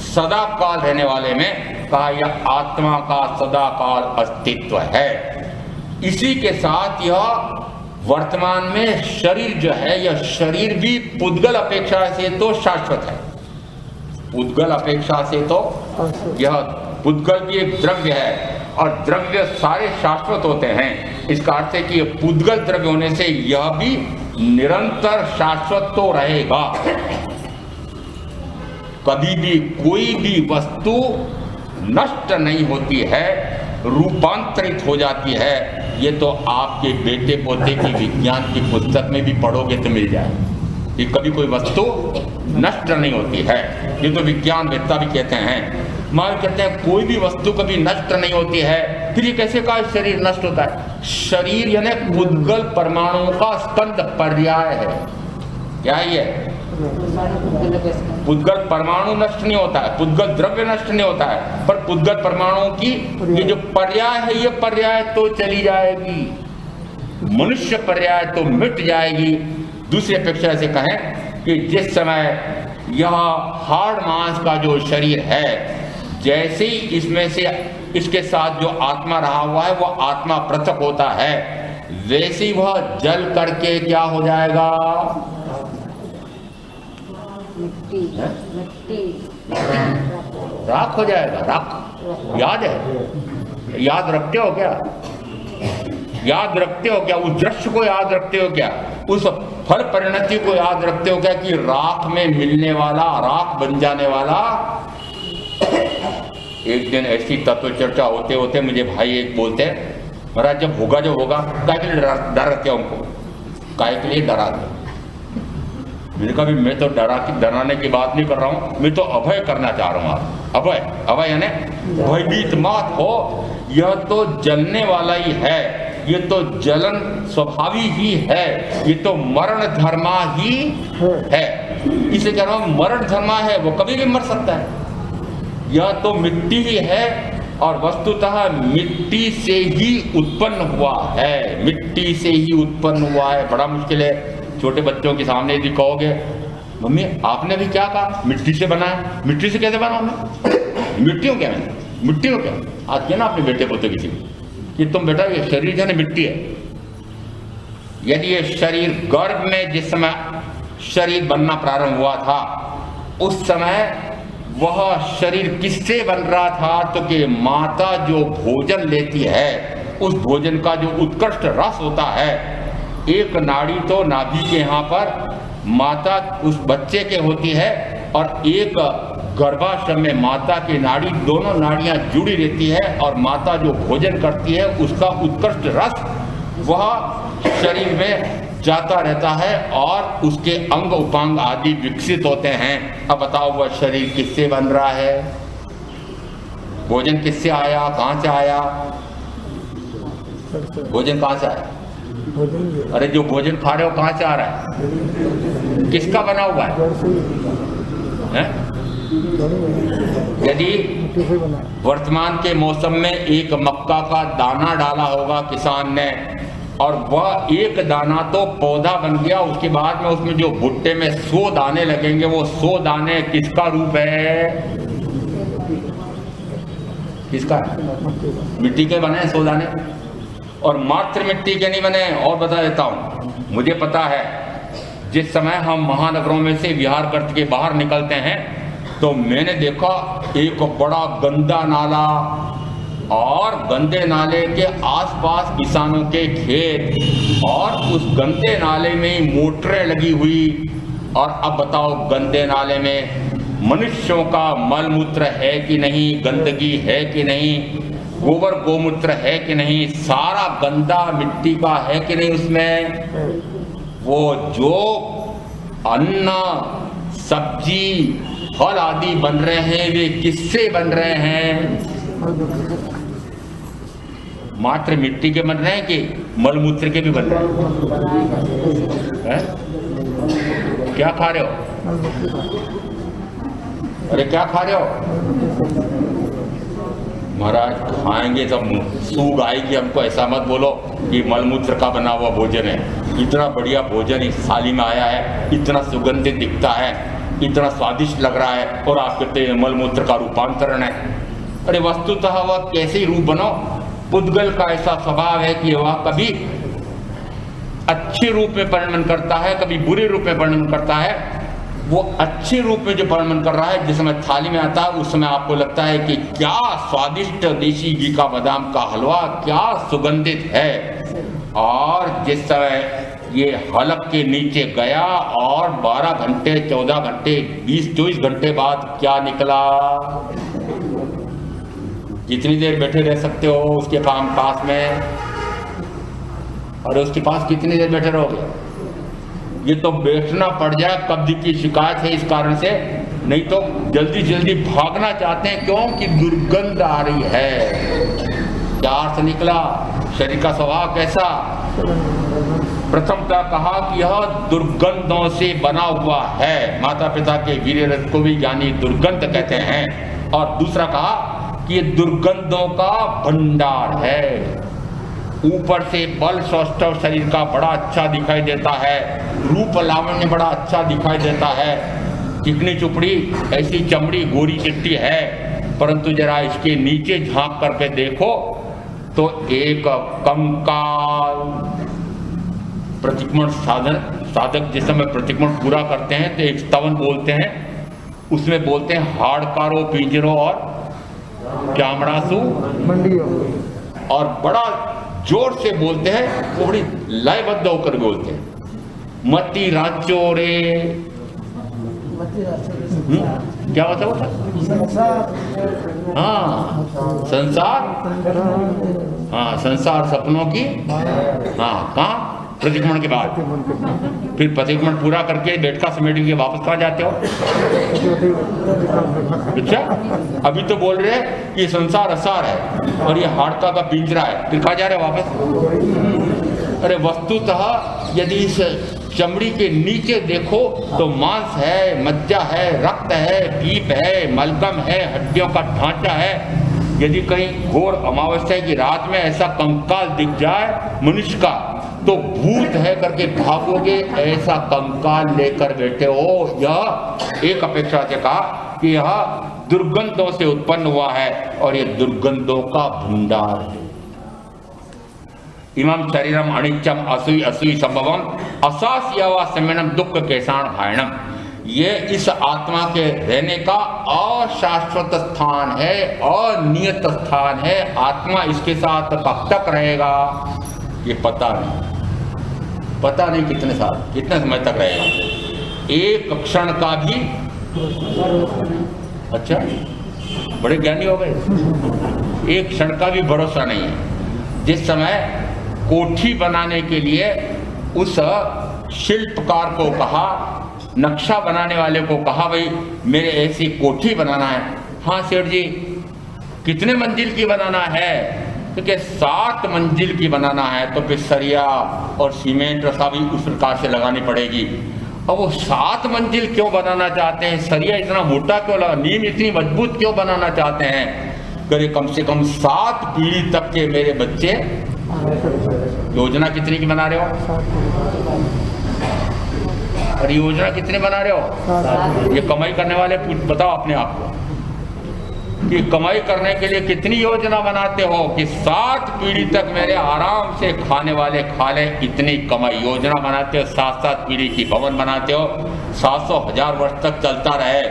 A: सदा काल रहने वाले में कहा यह आत्मा का सदा काल अस्तित्व है। इसी के साथ यह वर्तमान में शरीर जो है, यह शरीर भी पुद्गल अपेक्षा से तो शाश्वत है। पुद्गल अपेक्षा से तो यह पुद्गल भी एक द्रव्य है, और द्रव्य सारे शाश्वत होते हैं। इसका अर्थ है कि यह पुद्गल द्रव्य होने से यह भी निरंतर शाश्वत तो रहेगा। कभी भी कोई भी वस्तु नष्ट नहीं होती है, रूपांतरित हो जाती है। ये तो आपके बेटे पोते की विज्ञान की पुस्तक में भी पढ़ोगे तो मिल जाए कि कभी कोई वस्तु नष्ट नहीं होती है। ये तो विज्ञान वेत्ता भी कहते हैं। मान कहते हैं कोई भी वस्तु कभी नष्ट नहीं होती है, फिर ये कैसे कहा शरीर नष्ट होता है? शरीर यानी पुद्गल परमाणुओं का स्कंद पर्याय है। क्या ये पुद्गल परमाणु नष्ट नहीं होता है, पुद्गल द्रव्य नष्ट नहीं होता है, पर पुद्गल परमाणुओं की ये जो पर्याय है, ये पर्याय तो चली जाएगी। मनुष्य पर्याय तो मिट जाएगी। दूसरी अपेक्षा से कहें कि जिस समय यह हाड़ मांस का जो शरीर है, जैसे ही इसमें से इसके साथ जो आत्मा रहा हुआ है वो आत्मा पृथक होता है, वैसे ही वह जल करके क्या हो जाएगा? राख हो जाएगा। राख याद है? याद रखते हो क्या? याद रखते हो क्या? उस दृश्य को याद रखते हो क्या? उस फल परिणति को याद रखते हो क्या कि राख में मिलने वाला, राख बन जाने वाला? एक दिन ऐसी तत्व चर्चा होते होते मुझे भाई एक बोलते हैं, महाराज जब होगा जो होगा, काय के लिए डराते हो हमको? काय के लिए डराते? मैंने कहा मैं तो डराने की बात नहीं कर रहा हूँ, मैं तो अभय करना चाह रहा हूँ। आप अभय, अभय यानी भयभीत मत हो, यह तो जलने वाला ही है, ये तो जलन स्वभावी ही है, ये तो मरण धर्मा ही है। इसे कह रहा हूँ मरण धर्मा है, वो कभी भी मर सकता है। यह तो मिट्टी ही है और वस्तुतः मिट्टी से ही उत्पन्न हुआ है, मिट्टी से ही उत्पन्न हुआ है। बड़ा मुश्किल है छोटे बच्चों के सामने यदि कहोगे मम्मी आपने भी क्या कहा मिट्टी से बना है, मिट्टी से कैसे बना मैं? मिट्टी हो क्या? मैं मिट्टी हो क्या? आज क्या ना अपने बेटे पोते किसी कि तुम बेटा ये शरीर जो है मिट्टी है। यदि ये शरीर गर्भ में जिस समय शरीर बनना प्रारंभ हुआ था, उस समय वह शरीर किससे बन रहा था? तो कि माता जो भोजन लेती है, उस भोजन का जो उत्कृष्ट रस होता है, एक नाड़ी तो नाभि के यहाँ पर माता उस बच्चे के होती है और एक गर्भाशय में माता की नाड़ी, दोनों नाड़ियां जुड़ी रहती है और माता जो भोजन करती है उसका उत्कृष्ट रस वह शरीर में जाता रहता है और उसके अंग उपांग आदि विकसित होते हैं। अब बताओ वह शरीर किससे बन रहा है? भोजन किससे आया, कहाँ से आया? भोजन कहाँ से आया? अरे जो भोजन खा रहे हो कहाँ से आ रहा है? किसका बना हुआ है? यदि वर्तमान के मौसम में एक मक्का का दाना डाला होगा किसान ने और वह एक दाना तो पौधा बन गया, उसके बाद में उसमें जो भुट्टे में 100 दाने लगेंगे, वो 100 दाने किसका रूप है? किसका? मिट्टी के बने 100 दाने और मात्र मिट्टी के नहीं बने। और बता देता हूँ, मुझे पता है जिस समय हम महानगरों में से विहार करके बाहर निकलते हैं तो मैंने देखा एक बड़ा गंदा नाला और गंदे नाले के आसपास किसानों के खेत और उस गंदे नाले में ही मोटरें लगी हुई। और अब बताओ गंदे नाले में मनुष्यों का मल मूत्र है कि नहीं, गंदगी है कि नहीं, गोबर गोमूत्र है कि नहीं, सारा गंदा मिट्टी का है कि नहीं उसमें? वो जो अन्न सब्जी फल आदि बन रहे हैं वे किससे बन रहे हैं? मात्र मिट्टी के बन रहे हैं कि मलमूत्र के भी बन रहे हैं? क्या खा रहे हो? अरे क्या खा रहे हो? महाराज खाएंगे तब सूग आएगी, हमको ऐसा मत बोलो कि मलमूत्र का बना हुआ भोजन है। इतना बढ़िया भोजन इस थाली में आया है, इतना सुगंधित दिखता है, इतना स्वादिष्ट लग रहा है और आप कहते हैं मलमूत्र का रूपांतरण है। अरे वस्तुतः वह कैसे रूप बनो? पुद्गल का ऐसा स्वभाव है कि वह कभी अच्छे रूप में परिणमन करता है, कभी बुरे रूप में परिणमन करता है। वो अच्छे रूप में जो परिणमन कर रहा है, जिस समय थाली में आता है उस समय आपको लगता है कि क्या स्वादिष्ट देसी घी का बादाम का हलवा, क्या सुगंधित है। और जिस समय ये हलक के नीचे गया और 12 घंटे 14 घंटे 20-24 घंटे बाद क्या निकला? जितनी देर बैठे रह सकते हो उसके पास में, और उसके पास कितनी देर बैठे रहोगे? ये तो बैठना पड़ जाए, कब्ज की शिकायत है इस कारण से, नहीं तो जल्दी जल्दी भागना चाहते हैं। क्यों? कि दुर्गंध आ रही है। क्या अर्थ निकला? शरीर का स्वभाव कैसा? प्रथमतः कहा कि यह दुर्गंधों से बना हुआ है, माता पिता के वीर्य रथ को भी ज्ञानी दुर्गंध कहते हैं। और दूसरा कहा कि ये दुर्गंधों का भंडार है। ऊपर से बल सौष्ठव शरीर का बड़ा अच्छा दिखाई देता है, रूप लावण्य बड़ा अच्छा दिखाई देता है, चिकनी चुपड़ी ऐसी चमड़ी गोरी चिट्टी है, परंतु जरा इसके नीचे झांक करके देखो तो एक कंकाल। प्रतिक्रमण साधक जिस समय प्रतिक्रमण पूरा करते हैं तो एक स्तवन बोलते हैं, उसमें बोलते हैं हाड़कारो पिंजरो और चामड़ासु मंडियों, और बड़ा जोर से बोलते हैं वो बड़ी लयबद्ध होकर बोलते हैं। मती राचो रे, क्या होता है? हाँ, संसार, हाँ संसार सपनों की, हाँ कहाँ? प्रतिक्रमण के बाद। फिर प्रतिक्रमण पूरा करके बेटका समेट के वापस कहाँ जाते हो? अच्छा, अभी तो बोल रहे हैं कि संसार असार है और ये हाड़का का पिंजरा है, फिर कहाँ जा रहे हो वापस? अरे वस्तुतः यदि इस चमड़ी के नीचे देखो तो मांस है, मज्जा है, रक्त है, पीप है, मलगम है, हड्डियों का ढांचा है। यदि कहीं घोर अमावस्या की रात में ऐसा कंकाल दिख जाए मनुष्य का तो भूत है करके भागोगे, ऐसा कंकाल लेकर बैठे हो। यह एक अपेक्षा से कहा कि यह दुर्गंधों से उत्पन्न हुआ है और यह दुर्गंधों का भंडार है। इमं शरीरम अनित्यम असूय असूय संभवम असास्यवा सम्यनम दुख केशाण भायणम। ये इस आत्मा के रहने का अशाश्वत स्थान है, अनियत स्थान है। आत्मा इसके साथ कब तक रहेगा ये पता नहीं कितने साल, कितने समय तक रहेगा, एक क्षण का भी। अच्छा, बड़े ज्ञानी हो गए। एक क्षण का भी भरोसा नहीं है। जिस समय कोठी बनाने के लिए उस शिल्पकार को कहा, नक्शा बनाने वाले को कहा, भाई मेरे ऐसी कोठी बनाना है। हाँ सेठ जी, कितने मंजिल की बनाना है? क्योंकि 7 मंजिल की बनाना है तो फिर सरिया और सीमेंट सभी उस प्रकार से लगानी पड़ेगी। अब वो 7 मंजिल क्यों बनाना चाहते हैं? सरिया इतना मोटा क्यों लगा, नींव इतनी मजबूत क्यों बनाना चाहते हैं? करे कम से कम 7 पीढ़ी तक के मेरे बच्चे। योजना कितनी की बना रहे हो? अरे योजना कितने बना रहे हो? ये कमाई करने वाले बताओ अपने आप को कि कमाई करने के लिए कितनी योजना बनाते हो कि 7 पीढ़ी तक मेरे आराम से खाने वाले खा ले, इतनी कमाई योजना बनाते हो। 7 पीढ़ी की भवन बनाते हो, 700,000 वर्ष तक चलता रहे।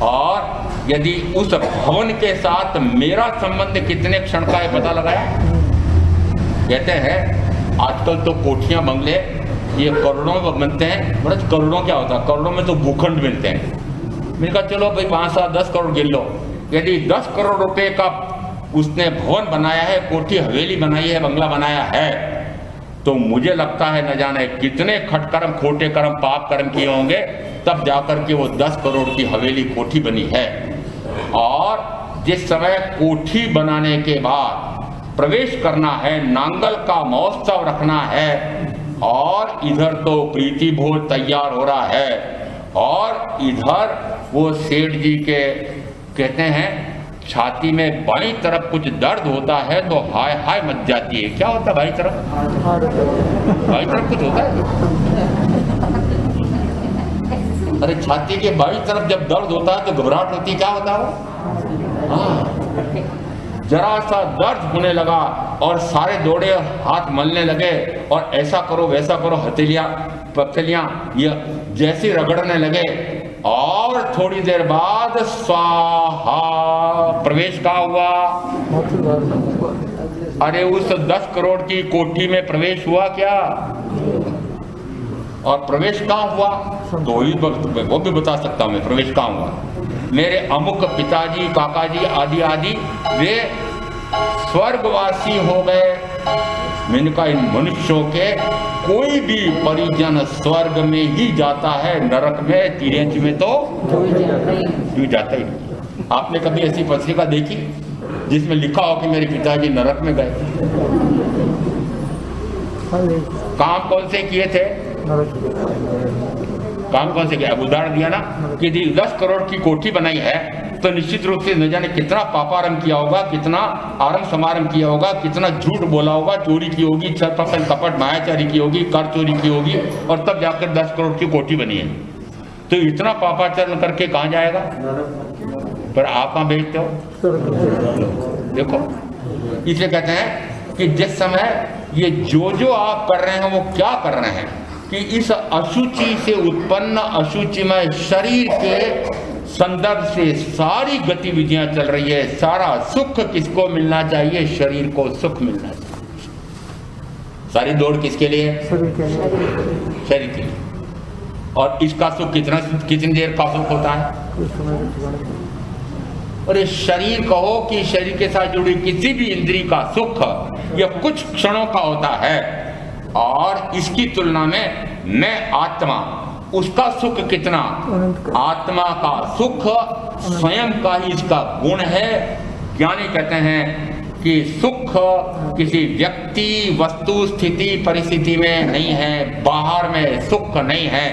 A: और यदि उस भवन के साथ मेरा संबंध कितने क्षण का है पता लगाया? कहते हैं आजकल तो कोठियां बंगले ये करोड़ों में बनते हैं। बड़ा करोड़ों क्या होता है? करोड़ों में तो भूखंड मिलते हैं। मैंने कहा चलो भाई 5, 7, 10 करोड़ गिन लो। यदि 10 करोड़ रुपए का उसने भवन बनाया है, कोठी हवेली बनाई है, बंगला बनाया है, तो मुझे लगता है न जाने कितने खटकर्म, खोटे कर्म, पाप कर्म किए होंगे तब जाकर के वो 10 करोड़ की हवेली कोठी बनी है। और जिस समय कोठी बनाने के बाद प्रवेश करना है, नांगल का महोत्सव रखना है, और इधर तो प्रीति भोज तैयार हो रहा है, और इधर वो सेठ जी के कहते हैं छाती में बाईं तरफ कुछ दर्द होता है तो हाय हाय मच जाती है। क्या होता है बाईं तरफ? बाईं तरफ कुछ होता है? अरे छाती के बाईं तरफ जब दर्द होता है तो घबराहट होती है। क्या होता है? हाँ, जरा सा दर्द होने लगा और सारे दौड़े, हाथ मलने लगे और ऐसा करो वैसा करो, हथेलियां पथलियां ये जैसे रगड़ने लगे, और थोड़ी देर बाद स्वाहा प्रवेश का हुआ। अरे उस 10 करोड़ की कोठी में प्रवेश हुआ क्या? और प्रवेश कहाँ हुआ तो वो भी बता सकता हूँ मैं प्रवेश कहाँ हुआ। मेरे अमुक पिताजी, काकाजी आदि आदि वे स्वर्गवासी हो गए। मैंने कहा इन मनुष्यों के कोई भी परिजन स्वर्ग में ही जाता है, नरक में तिरेंच में तो क्यों जाता ही नहीं। आपने कभी ऐसी पत्रिका देखी जिसमें लिखा हो कि मेरे पिताजी नरक में गए? काम कौन से किए थे? काम कौन से किया? उदाहरण दिया ना कि 10 करोड़ की कोठी बनाई है तो निश्चित रूप से न जाने कितना पापारम किया होगा, कितना आरम समारम किया होगा, कितना झूठ बोला होगा, चोरी की होगी, छल कपट मायाचारी की होगी, कर चोरी की होगी, और तब जाकर 10 करोड़ की कोठी बनी है। तो इतना पापाचरण करके कहाँ जाएगा? पर आप कहाँ भेजते हो? देखो, इसलिए कहते हैं कि जिस समय ये जो आप कर रहे हैं वो क्या कर रहे हैं कि इस अशुचि से उत्पन्न अशुचिमय शरीर के संदर्भ से सारी गतिविधियां चल रही है। सारा सुख किसको मिलना चाहिए? शरीर को सुख मिलना चाहिए। सारी दौड़ किसके लिए है?
B: शरीर के लिए,
A: शरीर के लिए। और इसका सुख कितनी देर का सुख होता है?
B: कुछ समय के ठिकाने पर।
A: और ये शरीर कहो कि शरीर के साथ जुड़ी किसी भी इंद्री का सुख यह कुछ क्षणों का होता है, और इसकी तुलना में मैं आत्मा, उसका सुख कितना? आत्मा का सुख स्वयं का ही इसका गुण है। ज्ञानी कहते हैं कि सुख किसी व्यक्ति, वस्तु, स्थिति, परिस्थिति में नहीं है, बाहर में सुख नहीं है,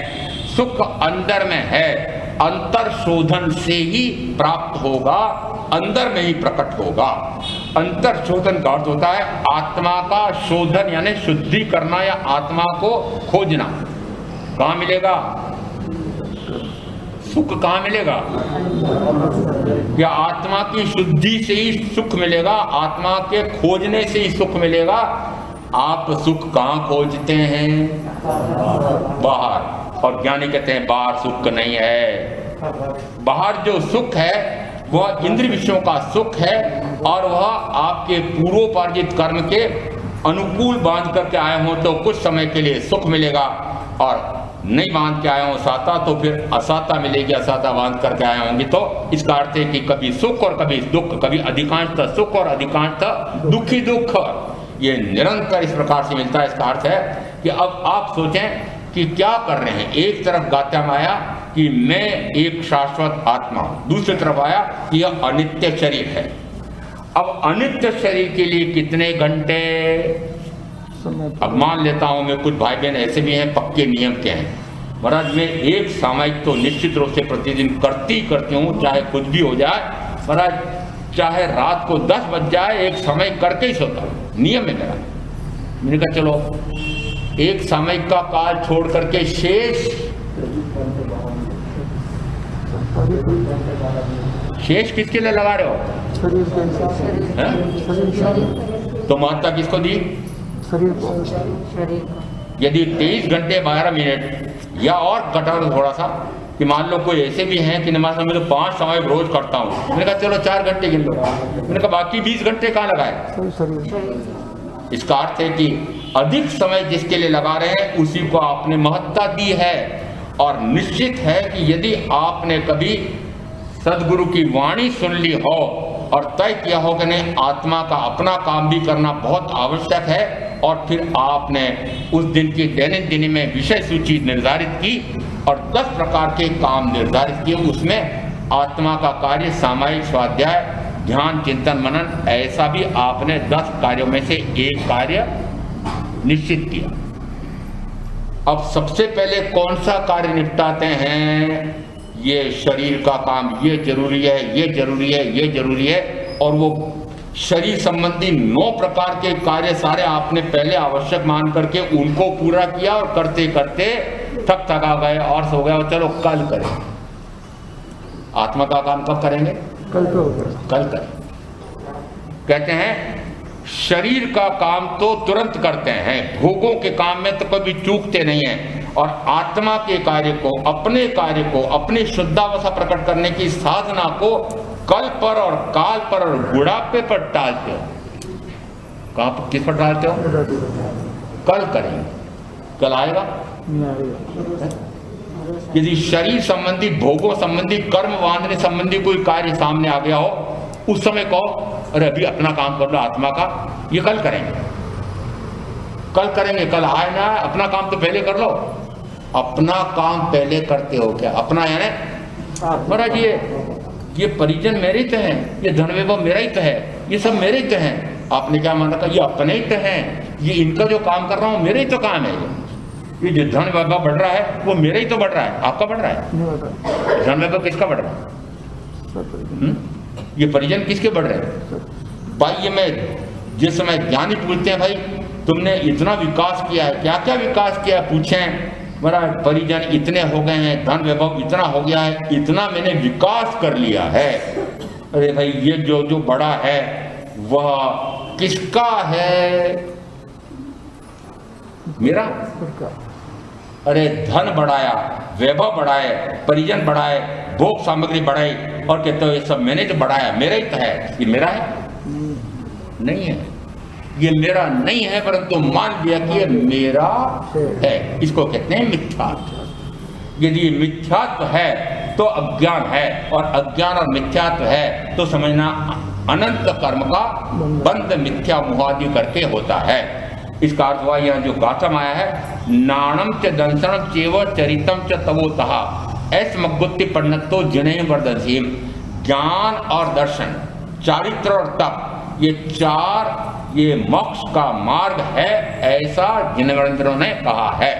A: सुख अंदर में है। अंतर शोधन से ही प्राप्त होगा, अंदर में ही प्रकट होगा। अंतर शोधन का अर्थ होता है आत्मा का शोधन, यानी शुद्धि करना या आत्मा को खोजना। कहाँ मिलेगा सुख? कहाँ मिलेगा? क्या आत्मा की शुद्धि से ही सुख मिलेगा? आत्मा के खोजने से ही सुख मिलेगा। आप सुख कहाँ खोजते हैं? बाहर। और ज्ञानी कहते हैं बाहर सुख नहीं है। बाहर जो सुख है वह इंद्रिय विषयों का सुख है, और वह आपके पूर्वोपार्जित कर्म के अनुकूल बांध करके आए हों तो कुछ समय के लिए सुख मिलेगा, और नहीं बांध के आए हों साता तो फिर असाता मिलेगी। असाता बांध करके आए होंगे तो इसका अर्थ है कि कभी सुख और कभी दुख, कभी अधिकांशतः सुख और अधिकांशतः दुखी दुख, ये निरंतर इस प्रकार से मिलता है। इसका अर्थ है कि अब आप सोचें कि क्या कर रहे हैं। एक तरफ गाता आया कि मैं एक शाश्वत आत्मा हूं, दूसरी तरफ आया कि यह अनित्य शरीर है। अब अनित्य शरीर के लिए कितने घंटे? अब मान लेता हूं मैं, कुछ भाई बहन ऐसे भी हैं पक्के नियम के हैं, महाराज मैं एक सामायिक तो निश्चित रूप से प्रतिदिन करती हूँ, चाहे कुछ भी हो जाए महाराज, चाहे रात को 10 बज जाए, एक समय करके ही सोता हूँ, नियम है मेरा। मैंने कहा चलो एक सामयिक का काल छोड़ करके शेष किसके लिए लगा रहे हो?
B: शरीर के हिसाब से।
A: तो महत्ता किसको दी?
B: शरीर को।
A: यदि 23 घंटे 12 मिनट या और कटा थोड़ा सा, कि मान लो कोई ऐसे भी हैं कि नमाज में तो 5 समय रोज करता हूँ, मैंने कहा चलो 4 घंटे गिन लो, मैंने कहा बाकी 20 घंटे कहाँ लगाए? इसका अर्थ है कि अधिक समय जिसके लिए लगा रहे हैं उसी को आपने महत्ता दी है। और निश्चित है कि यदि आपने कभी सदगुरु की वाणी सुन ली हो और तय किया हो कि नहीं आत्मा का अपना काम भी करना बहुत आवश्यक है, और फिर आपने उस दिन की दैनिक में विषय सूची निर्धारित की और 10 प्रकार के काम निर्धारित किए, उसमें आत्मा का कार्य, सामायिक स्वाध्याय, ध्यान, चिंतन, मनन, ऐसा भी आपने 10 कार्यों में से एक कार्य निश्चित किया। अब सबसे पहले कौन सा कार्य निपटाते हैं? ये शरीर का काम, ये जरूरी है, ये जरूरी है, ये जरूरी है, और वो शरीर संबंधी 9 प्रकार के कार्य सारे आपने पहले आवश्यक मान करके उनको पूरा किया, और करते करते थक थका गए और सो गए, और चलो कल करें। आत्मा का काम कब करेंगे?
B: कल
A: करें। कहते हैं शरीर का काम तो तुरंत करते हैं, भोगों के काम में तो कभी चूकते नहीं हैं, और आत्मा के कार्य को, अपने कार्य को, अपनी शुद्धावस्था प्रकट करने की साधना को कल पर और काल पर और बुढ़ापे पर टालते हो। कहाँ पर, किस पर टालते हो? कल करेंगे, कल आएगा। यदि शरीर संबंधी, भोगों संबंधी, कर्म बांधने संबंधी कोई कार्य सामने आ गया हो, उस समय कहो अरे अभी अपना काम कर लो आत्मा का, ये कल करेंगे, कल करेंगे, कल आए ना आए, अपना काम तो पहले कर लो। अपना काम पहले करते हो क्या? अपना यानी महाराज ये परिजन मेरे ही तो हैं, ये धन वैभव मेरा ही तो है, ये सब मेरे ही तो हैं। आपने क्या मान रखा? ये अपने ही तो हैं, ये इनका जो काम कर रहा हूँ मेरे ही तो काम है। ये जो धन वैभव बढ़ रहा है वो मेरा ही तो बढ़ रहा है, आपका बढ़ रहा है? धन वैभव किसका बढ़ रहा है? ये परिजन किसके बढ़ रहे हैं? भाई ये मैं जिस समय ज्ञानी पूछते हैं भाई तुमने इतना विकास किया है, क्या क्या विकास किया है, पूछें महाराज परिजन इतने हो गए हैं, धन वैभव इतना हो गया है, इतना मैंने विकास कर लिया है। अरे भाई ये जो जो बड़ा है वह किसका है? मेरा। अरे धन बढ़ाया, वैभव बढ़ाए, परिजन बढ़ाए, भोग सामग्री बढ़ाई, और कहते हो ये सब मैंने तो बढ़ाया, मेरा ही तो है, ये मेरा है? नहीं है। ये मेरा नहीं है, परंतु मान लिया कि ये मेरा है। इसको कहते हैं मिथ्यात्व। यदि ये मिथ्यात्व है तो अज्ञान है, और अज्ञान और मिथ्यात्व है तो समझना अनंत कर्म का बंध मिथ्या मुहादि करके होता है। इसका अर्थ हुआ यहाँ जो गाथम आया है, नाणम च दंसनम चेव चरितम च तवोतः ऐसमगुत्ति पन्नतो जिनेह वर्धसीम। ज्ञान और दर्शन, चारित्र और तप, ये चार ये मोक्ष का मार्ग है, ऐसा जिनगणितों ने कहा है।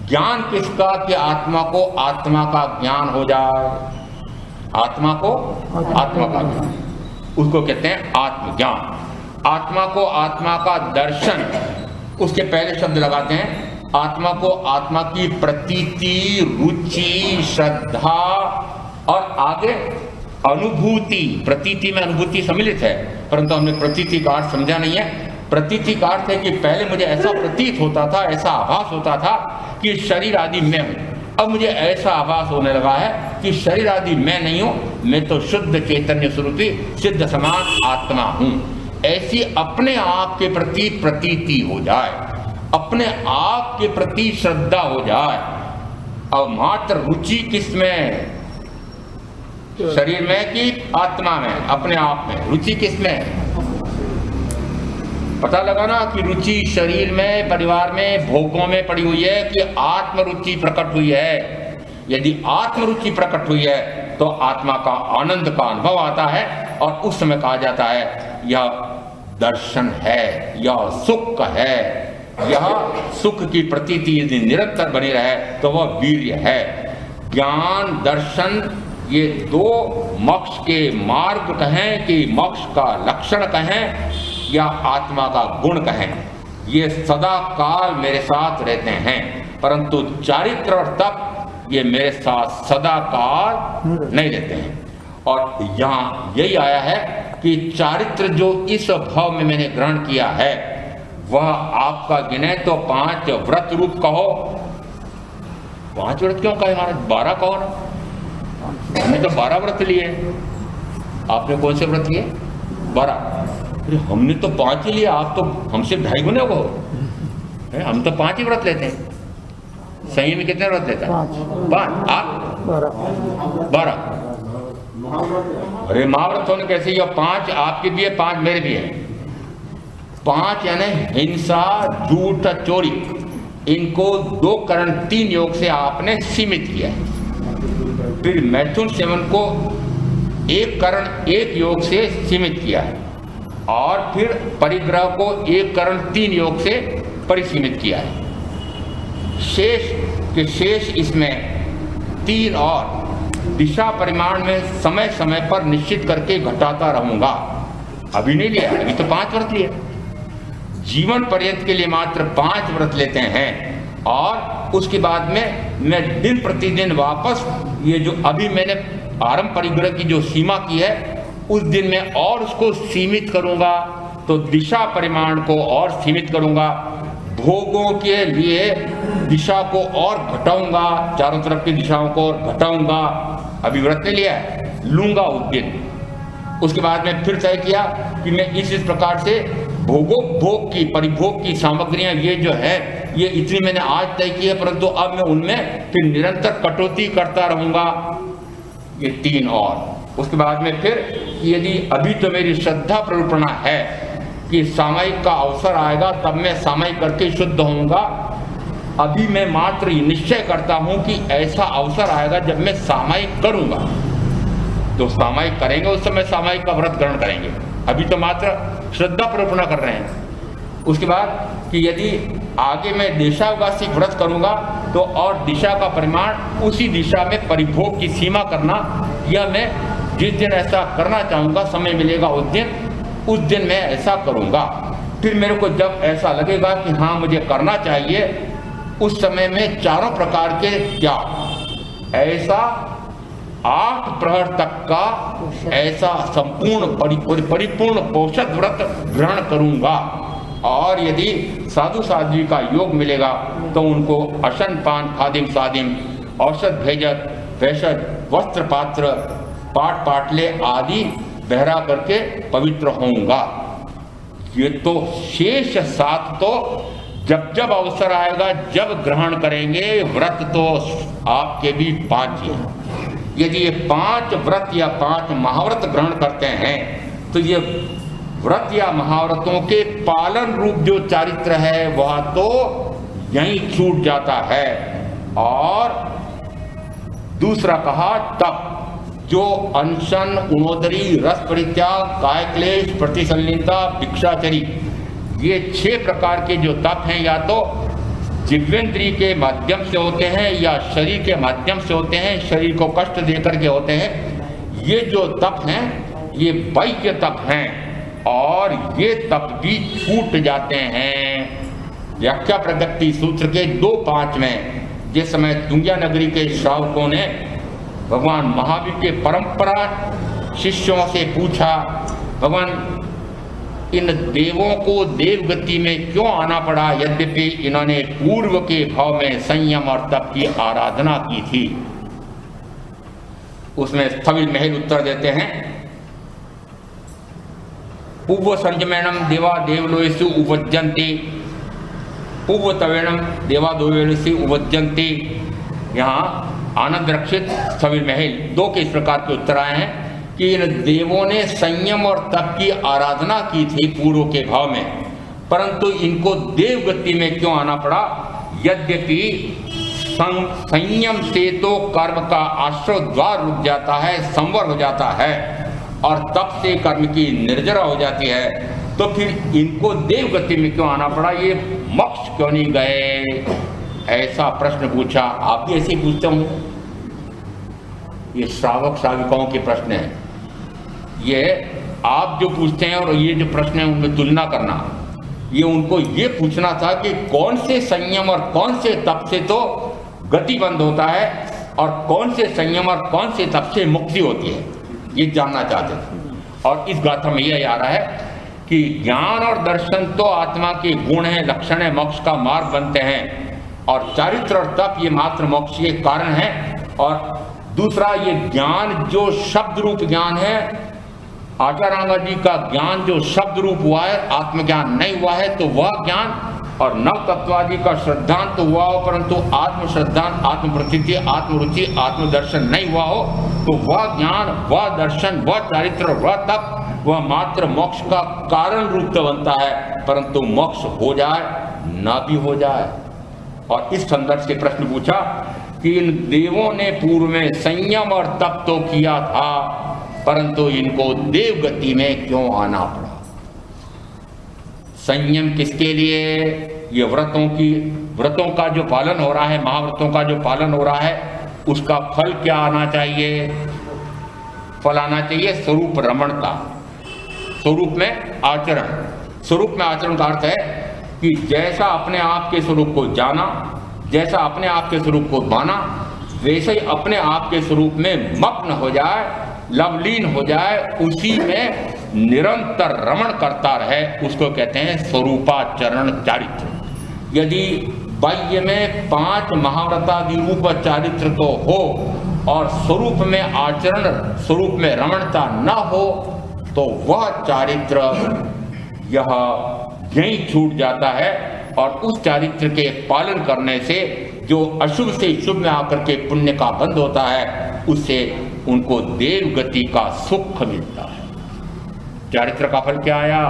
A: ज्ञान किसका? कि आत्मा को आत्मा का ज्ञान हो जाए, आत्मा को आत्मा का ज्ञान, उसको कहते हैं आत्मज्ञान। आत्मा को आत्मा का दर्शन, उसके पहले शब्द लगाते हैं आत्मा को आत्मा की प्रतीति, रुचि, श्रद्धा और आगे अनुभूति। प्रतीति में अनुभूति सम्मिलित है, परंतु हमने प्रतीति का अर्थ समझा नहीं है। प्रतीति का अर्थ है कि पहले मुझे ऐसा प्रतीत होता था, ऐसा आभास होता था कि शरीर आदि मैं हूं। अब मुझे ऐसा आभास होने लगा है कि शरीर आदि मैं नहीं हूं, मैं तो शुद्ध चैतन्य स्वरूपी सिद्ध समान आत्मा हूं। ऐसी अपने आप के प्रति प्रतीति हो जाए, अपने आप के प्रति श्रद्धा हो जाए। अब मात्र रुचि किसमें? शरीर में कि आत्मा में? अपने आप में। रुचि किसमें? पता लगाना कि रुचि शरीर में, परिवार में, भोगों में पड़ी हुई है कि आत्मरुचि प्रकट हुई है। यदि आत्मरुचि प्रकट हुई है तो आत्मा का आनंद का अनुभव आता है, और उस समय कहा जाता है यह दर्शन है, यह सुख है। यह सुख की प्रतीति यदि निरंतर बनी रहे तो वह वीर्य है। ज्ञान दर्शन ये दो मोक्ष के मार्ग कहें कि मोक्ष का लक्षण कहें या आत्मा का गुण कहें, ये सदा काल मेरे साथ रहते हैं, परंतु चारित्र और तप ये मेरे साथ सदा काल नहीं रहते हैं। और यहाँ यही आया है कि चारित्र जो इस भाव में मैंने ग्रहण किया है वह आपका गिने तो 5 व्रत रूप कहो। 5 व्रत क्यों कहे महाराज? 12 कहो ना। हमने तो 12 व्रत लिए। आपने कौन से व्रत लिए? 12। हमने तो 5 ही लिया, आप तो हमसे 2.5 गुने हो। हम तो 5 ही व्रत लेते हैं। सही में कितने व्रत लेता है? 5। आप 12। अरे महाव्रत होने कैसे? ये 5 आपके भी है, 5 मेरे भी है। 5 यानी हिंसा, झूठ, चोरी, इनको 2 करण 3 योग से आपने सीमित किया है। फिर मैथुन सेवन को 1 करण 1 योग से सीमित किया है, और फिर परिग्रह को 1 करण 3 योग से परिसीमित किया है। शेष के शेष इसमें 3 और दिशा परिमाण में समय समय पर निश्चित करके घटाता रहूंगा। अभी नहीं लिया, अभी तो 5 व्रत लिए। जीवन पर्यंत के लिए मात्र 5 व्रत लेते हैं, और उसके बाद में मैं दिन प्रतिदिन वापस ये जो अभी मैंने आरंभ परिग्रह की जो सीमा की है उस दिन में और उसको सीमित करूंगा, तो दिशा परिमाण को और सीमित करूंगा, भोगों के लिए दिशा को और घटाऊंगा, चारों तरफ की दिशाओं को और घटाऊंगा। अभी व्रत ले लिया है, लूंगा उस दिन। उसके बाद में फिर तय किया कि मैं इस प्रकार से भोग की परिभोग की सामग्रियां ये जो है ये इतनी मैंने आज तय की है, परंतु अब मैं उनमें फिर निरंतर कटौती करता रहूंगा। ये 3 और उसके बाद में फिर यदि अभी तो मेरी श्रद्धा प्ररूपणा है कि सामयिक का अवसर आएगा तब मैं सामयिक करके शुद्ध होऊंगा। अभी मैं मात्र निश्चय करता हूं कि ऐसा अवसर आएगा जब मैं सामयिक करूंगा, तो सामयिक करेंगे उस समय सामयिक का व्रत ग्रहण करेंगे। अभी तो मात्र श्रद्धा प्ररूपणा कर रहे हैं। उसके बाद कि यदि आगे मैं दिशावासी व्रत करूंगा तो और दिशा का परिमाण उसी दिशा में परिभोग की सीमा करना, यह मैं जिस दिन ऐसा करना चाहूँगा समय मिलेगा उस दिन मैं ऐसा करूँगा। फिर मेरे को जब ऐसा लगेगा कि हाँ मुझे करना चाहिए, उस समय में चारों प्रकार के त्याग, ऐसा 8 प्रहर तक का ऐसा संपूर्ण परिपूर्ण पोषक व्रत ग्रहण करूँगा। और यदि साधु साध्वी का योग मिलेगा तो उनको अशन पान खादिम सादिम औषध भेजक भेषज वस्त्र पात्र पाट पाटले आदि बहरा करके पवित्र होऊंगा। ये तो शेष 7 तो जब जब अवसर आएगा जब ग्रहण करेंगे। व्रत तो आपके भी 5 ही हैं। यदि ये 5 व्रत या 5 महाव्रत ग्रहण करते हैं तो ये व्रत या महाव्रतों के पालन रूप जो चारित्र है वह तो यहीं छूट जाता है। और दूसरा कहा तप, जो अनशन, उणोदरी, रस परित्याग, काय क्लेश, प्रतिसंलिनता, भिक्षाचरी, ये 6 प्रकार के जो तप हैं या तो जिह्वेंद्रिय के माध्यम से होते हैं या शरीर के माध्यम से होते हैं, शरीर को कष्ट देकर के होते हैं। ये जो तप हैं ये बाह्य तप हैं और ये तप भी छूट जाते हैं। व्याख्या प्रगति सूत्र के 2.5 में जिस समय दुंगिया नगरी के श्रावकों ने भगवान महावीर के परंपरा शिष्यों से पूछा, भगवान इन देवों को देवगति में क्यों आना पड़ा यद्यपि इन्होंने पूर्व के भाव में संयम और तप की आराधना की थी। उसमें स्थविर महल उत्तर देते हैं, पूर्व संयमेणम देवा देवलोयसु उपज्जन्ति, पूर्व तवेणम देवा देवलोयसु उपज्जन्ति। यहाँ आनंद रक्षित स्थविर महल 2 के इस प्रकार के उत्तर आए हैं कि इन देवों ने संयम और तप की आराधना की थी पूर्व के भाव में, परंतु इनको देवगति में क्यों आना पड़ा। यद्यपि संयम से तो कर्म का आश्रय द्वार रुक जाता है, संवर हो जाता है, और तप से कर्म की निर्जरा हो जाती है, तो फिर इनको देवगति में क्यों आना पड़ा, ये मोक्ष क्यों नहीं गए, ऐसा प्रश्न पूछा। आप भी ऐसे ही पूछते होंगे। ये श्रावक श्राविकाओं के प्रश्न हैं। ये आप जो पूछते हैं और ये जो प्रश्न है उनमें तुलना करना, ये उनको ये पूछना था कि कौन से संयम और कौन से तप से तो गति बंद होता है और कौन से संयम और कौन से तप से मुक्ति होती है, ये जानना चाहते थे। और इस गाथा में यह आ रहा है कि ज्ञान और दर्शन तो आत्मा के गुण हैं, लक्षण है, मोक्ष का मार्ग बनते हैं, और चारित्र और तप ये मात्र मोक्ष के कारण हैं। और दूसरा ये ज्ञान जो शब्द रूप ज्ञान है, आचार्यांगा जी का ज्ञान जो शब्द रूप हुआ है, आत्मज्ञान नहीं हुआ है, तो वह ज्ञान, और नव तत्वादि का श्रद्धांत तो हुआ हो परंतु आत्म श्रद्धांत, आत्म प्रतीति, आत्मरुचि, आत्मदर्शन नहीं हुआ हो, तो वह ज्ञान, वह दर्शन, वह चारित्र, वह तप, वह मात्र मोक्ष का कारण रूप तो बनता है, परंतु मोक्ष हो जाए ना भी हो जाए। और इस संदर्भ से प्रश्न पूछा कि इन देवों ने पूर्व में संयम और तप तो किया था, परंतु इनको देवगति में क्यों आना पड़ा। संयम किसके लिए, ये व्रतों का जो पालन हो रहा है, महाव्रतों का जो पालन हो रहा है, उसका फल क्या आना चाहिए, फल आना चाहिए स्वरूप रमणता, स्वरूप में आचरण। स्वरूप में आचरण का अर्थ है कि जैसा अपने आप के स्वरूप को जाना, जैसा अपने आप के स्वरूप को माना, वैसे ही अपने आप के स्वरूप में मग्न हो जाए, लवलीन हो जाए, उसी में निरंतर रमण करता रहे, उसको कहते हैं स्वरूपाचरण चारित्र। यदि बाह्य में 5 महाव्रतादि रूप चारित्र तो हो और स्वरूप में आचरण, स्वरूप में रमणता न हो, तो वह चारित्र यह यहीं छूट जाता है। और उस चारित्र के पालन करने से जो अशुभ से शुभ में आकर के पुण्य का बंध होता है, उससे उनको देव गति का सुख मिलता है। चारित्र का फल क्या आया,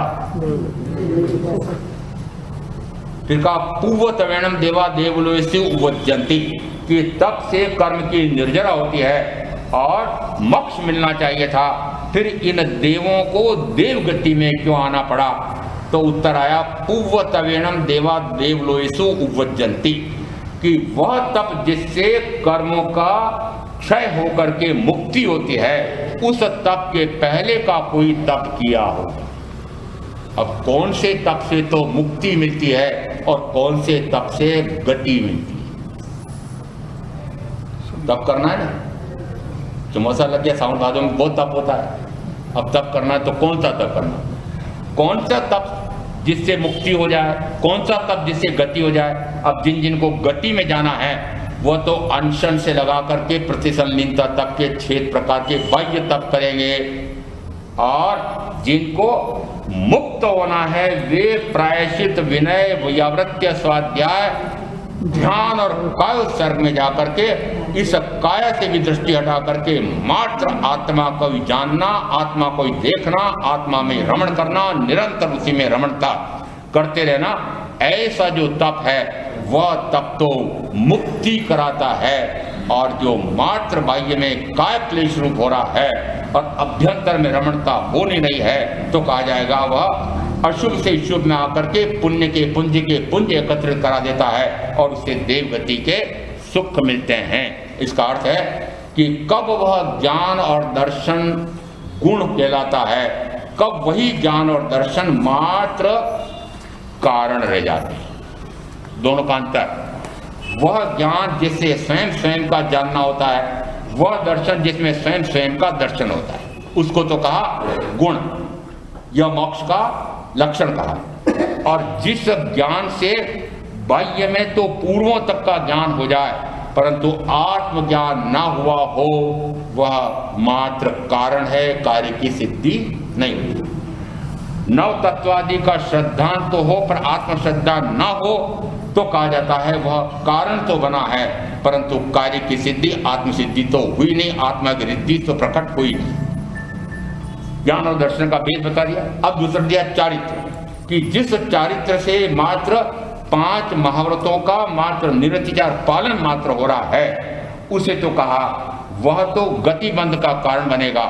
A: फिर कहा पूर्वतवेणम देवा देवलोयसु उपज्जन्ति, कि तप से कर्म की निर्जरा होती है और मोक्ष मिलना चाहिए था, फिर इन देवों को देवगति में क्यों आना पड़ा। तो उत्तर आया पूर्वतवेणम देवा देवलोयसु उपज्जन्ति, कि वह तप जिससे कर्मों का क्षय होकर के मुक्ति होती है, उस तप के पहले का कोई तप किया होगा। अब कौन से तप से तो मुक्ति मिलती है और कौन से तप से गति मिलती है। तप करना है ना, चौमासा लग गया, सावन भादों में बहुत तप होता है, अब तप करना है तो कौन सा तप करना, कौन सा तप जिससे मुक्ति हो जाए, कौन सा तप जिससे गति हो जाए। अब जिनको गति में जाना है वह तो अनशन से लगा करके प्रतिसंलिनता तप के 6 प्रकार के बाह्य तप करेंगे, और जिनको मुक्त होना है वे प्रायश्चित, विनय, व्यावृत्य, स्वाध्याय, ध्यान और काय उत्सर्ग में जाकर के इस काया से भी दृष्टि हटा करके मात्र आत्मा को ही जानना, आत्मा को ही देखना, आत्मा में रमण करना, निरंतर उसी में रमणता करते रहना, ऐसा जो तप है वह तप तो मुक्ति कराता है। और जो मात्र बाह्य में काय क्लेश रूप हो रहा है और अभ्यंतर में रमणता होनी नहीं है तो कहा जाएगा वह अशुभ से शुभ में आकर के पुण्य के पुंज एकत्रित करा देता है और उससे देवगति के सुख मिलते हैं। इसका अर्थ है कि कब वह ज्ञान और दर्शन गुण कहलाता है, कब वही ज्ञान और दर्शन मात्र कारण रह जाते हैं। दोनों का अंतर, वह ज्ञान जिससे स्वयं का जानना होता है, वह दर्शन जिसमें स्वयं का दर्शन होता है, उसको तो कहा गुण या मोक्ष का लक्षण कहा। और जिस ज्ञान से बाह्य में तो पूर्वों तक का ज्ञान हो जाए परंतु आत्मज्ञान ना हुआ हो वह मात्र कारण है, कार्य की सिद्धि नहीं होती। नव तत्वादि का श्रद्धांत तो हो पर आत्मश्रद्धा ना हो तो कहा जाता है वह कारण तो बना है परंतु कार्य की सिद्धि, आत्मसिद्धि तो हुई नहीं, आत्मा की रिद्धि तो प्रकट हुई नहीं। ज्ञान और दर्शन का भेद बता दिया। अब दूसरा दिया चारित्र, कि जिस चारित्र से मात्र 5 महाव्रतों का मात्र निरतिचार पालन मात्र हो रहा है उसे तो कहा वह तो गतिबंध का कारण बनेगा।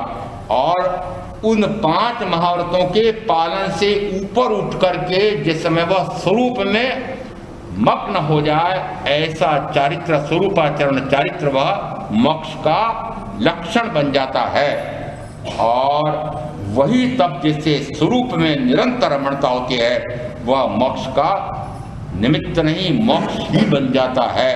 A: और उन 5 महाव्रतों के पालन से ऊपर उठ करके जिस समय वह स्वरूप में मग्न हो जाए ऐसा चारित्र, स्वरूपाचरण चारित्र वह मोक्ष का लक्षण बन जाता है। और वही तब जिससे स्वरूप में निरंतर रमणता होती है वह मोक्ष का निमित्त नहीं, मोक्ष ही बन जाता है।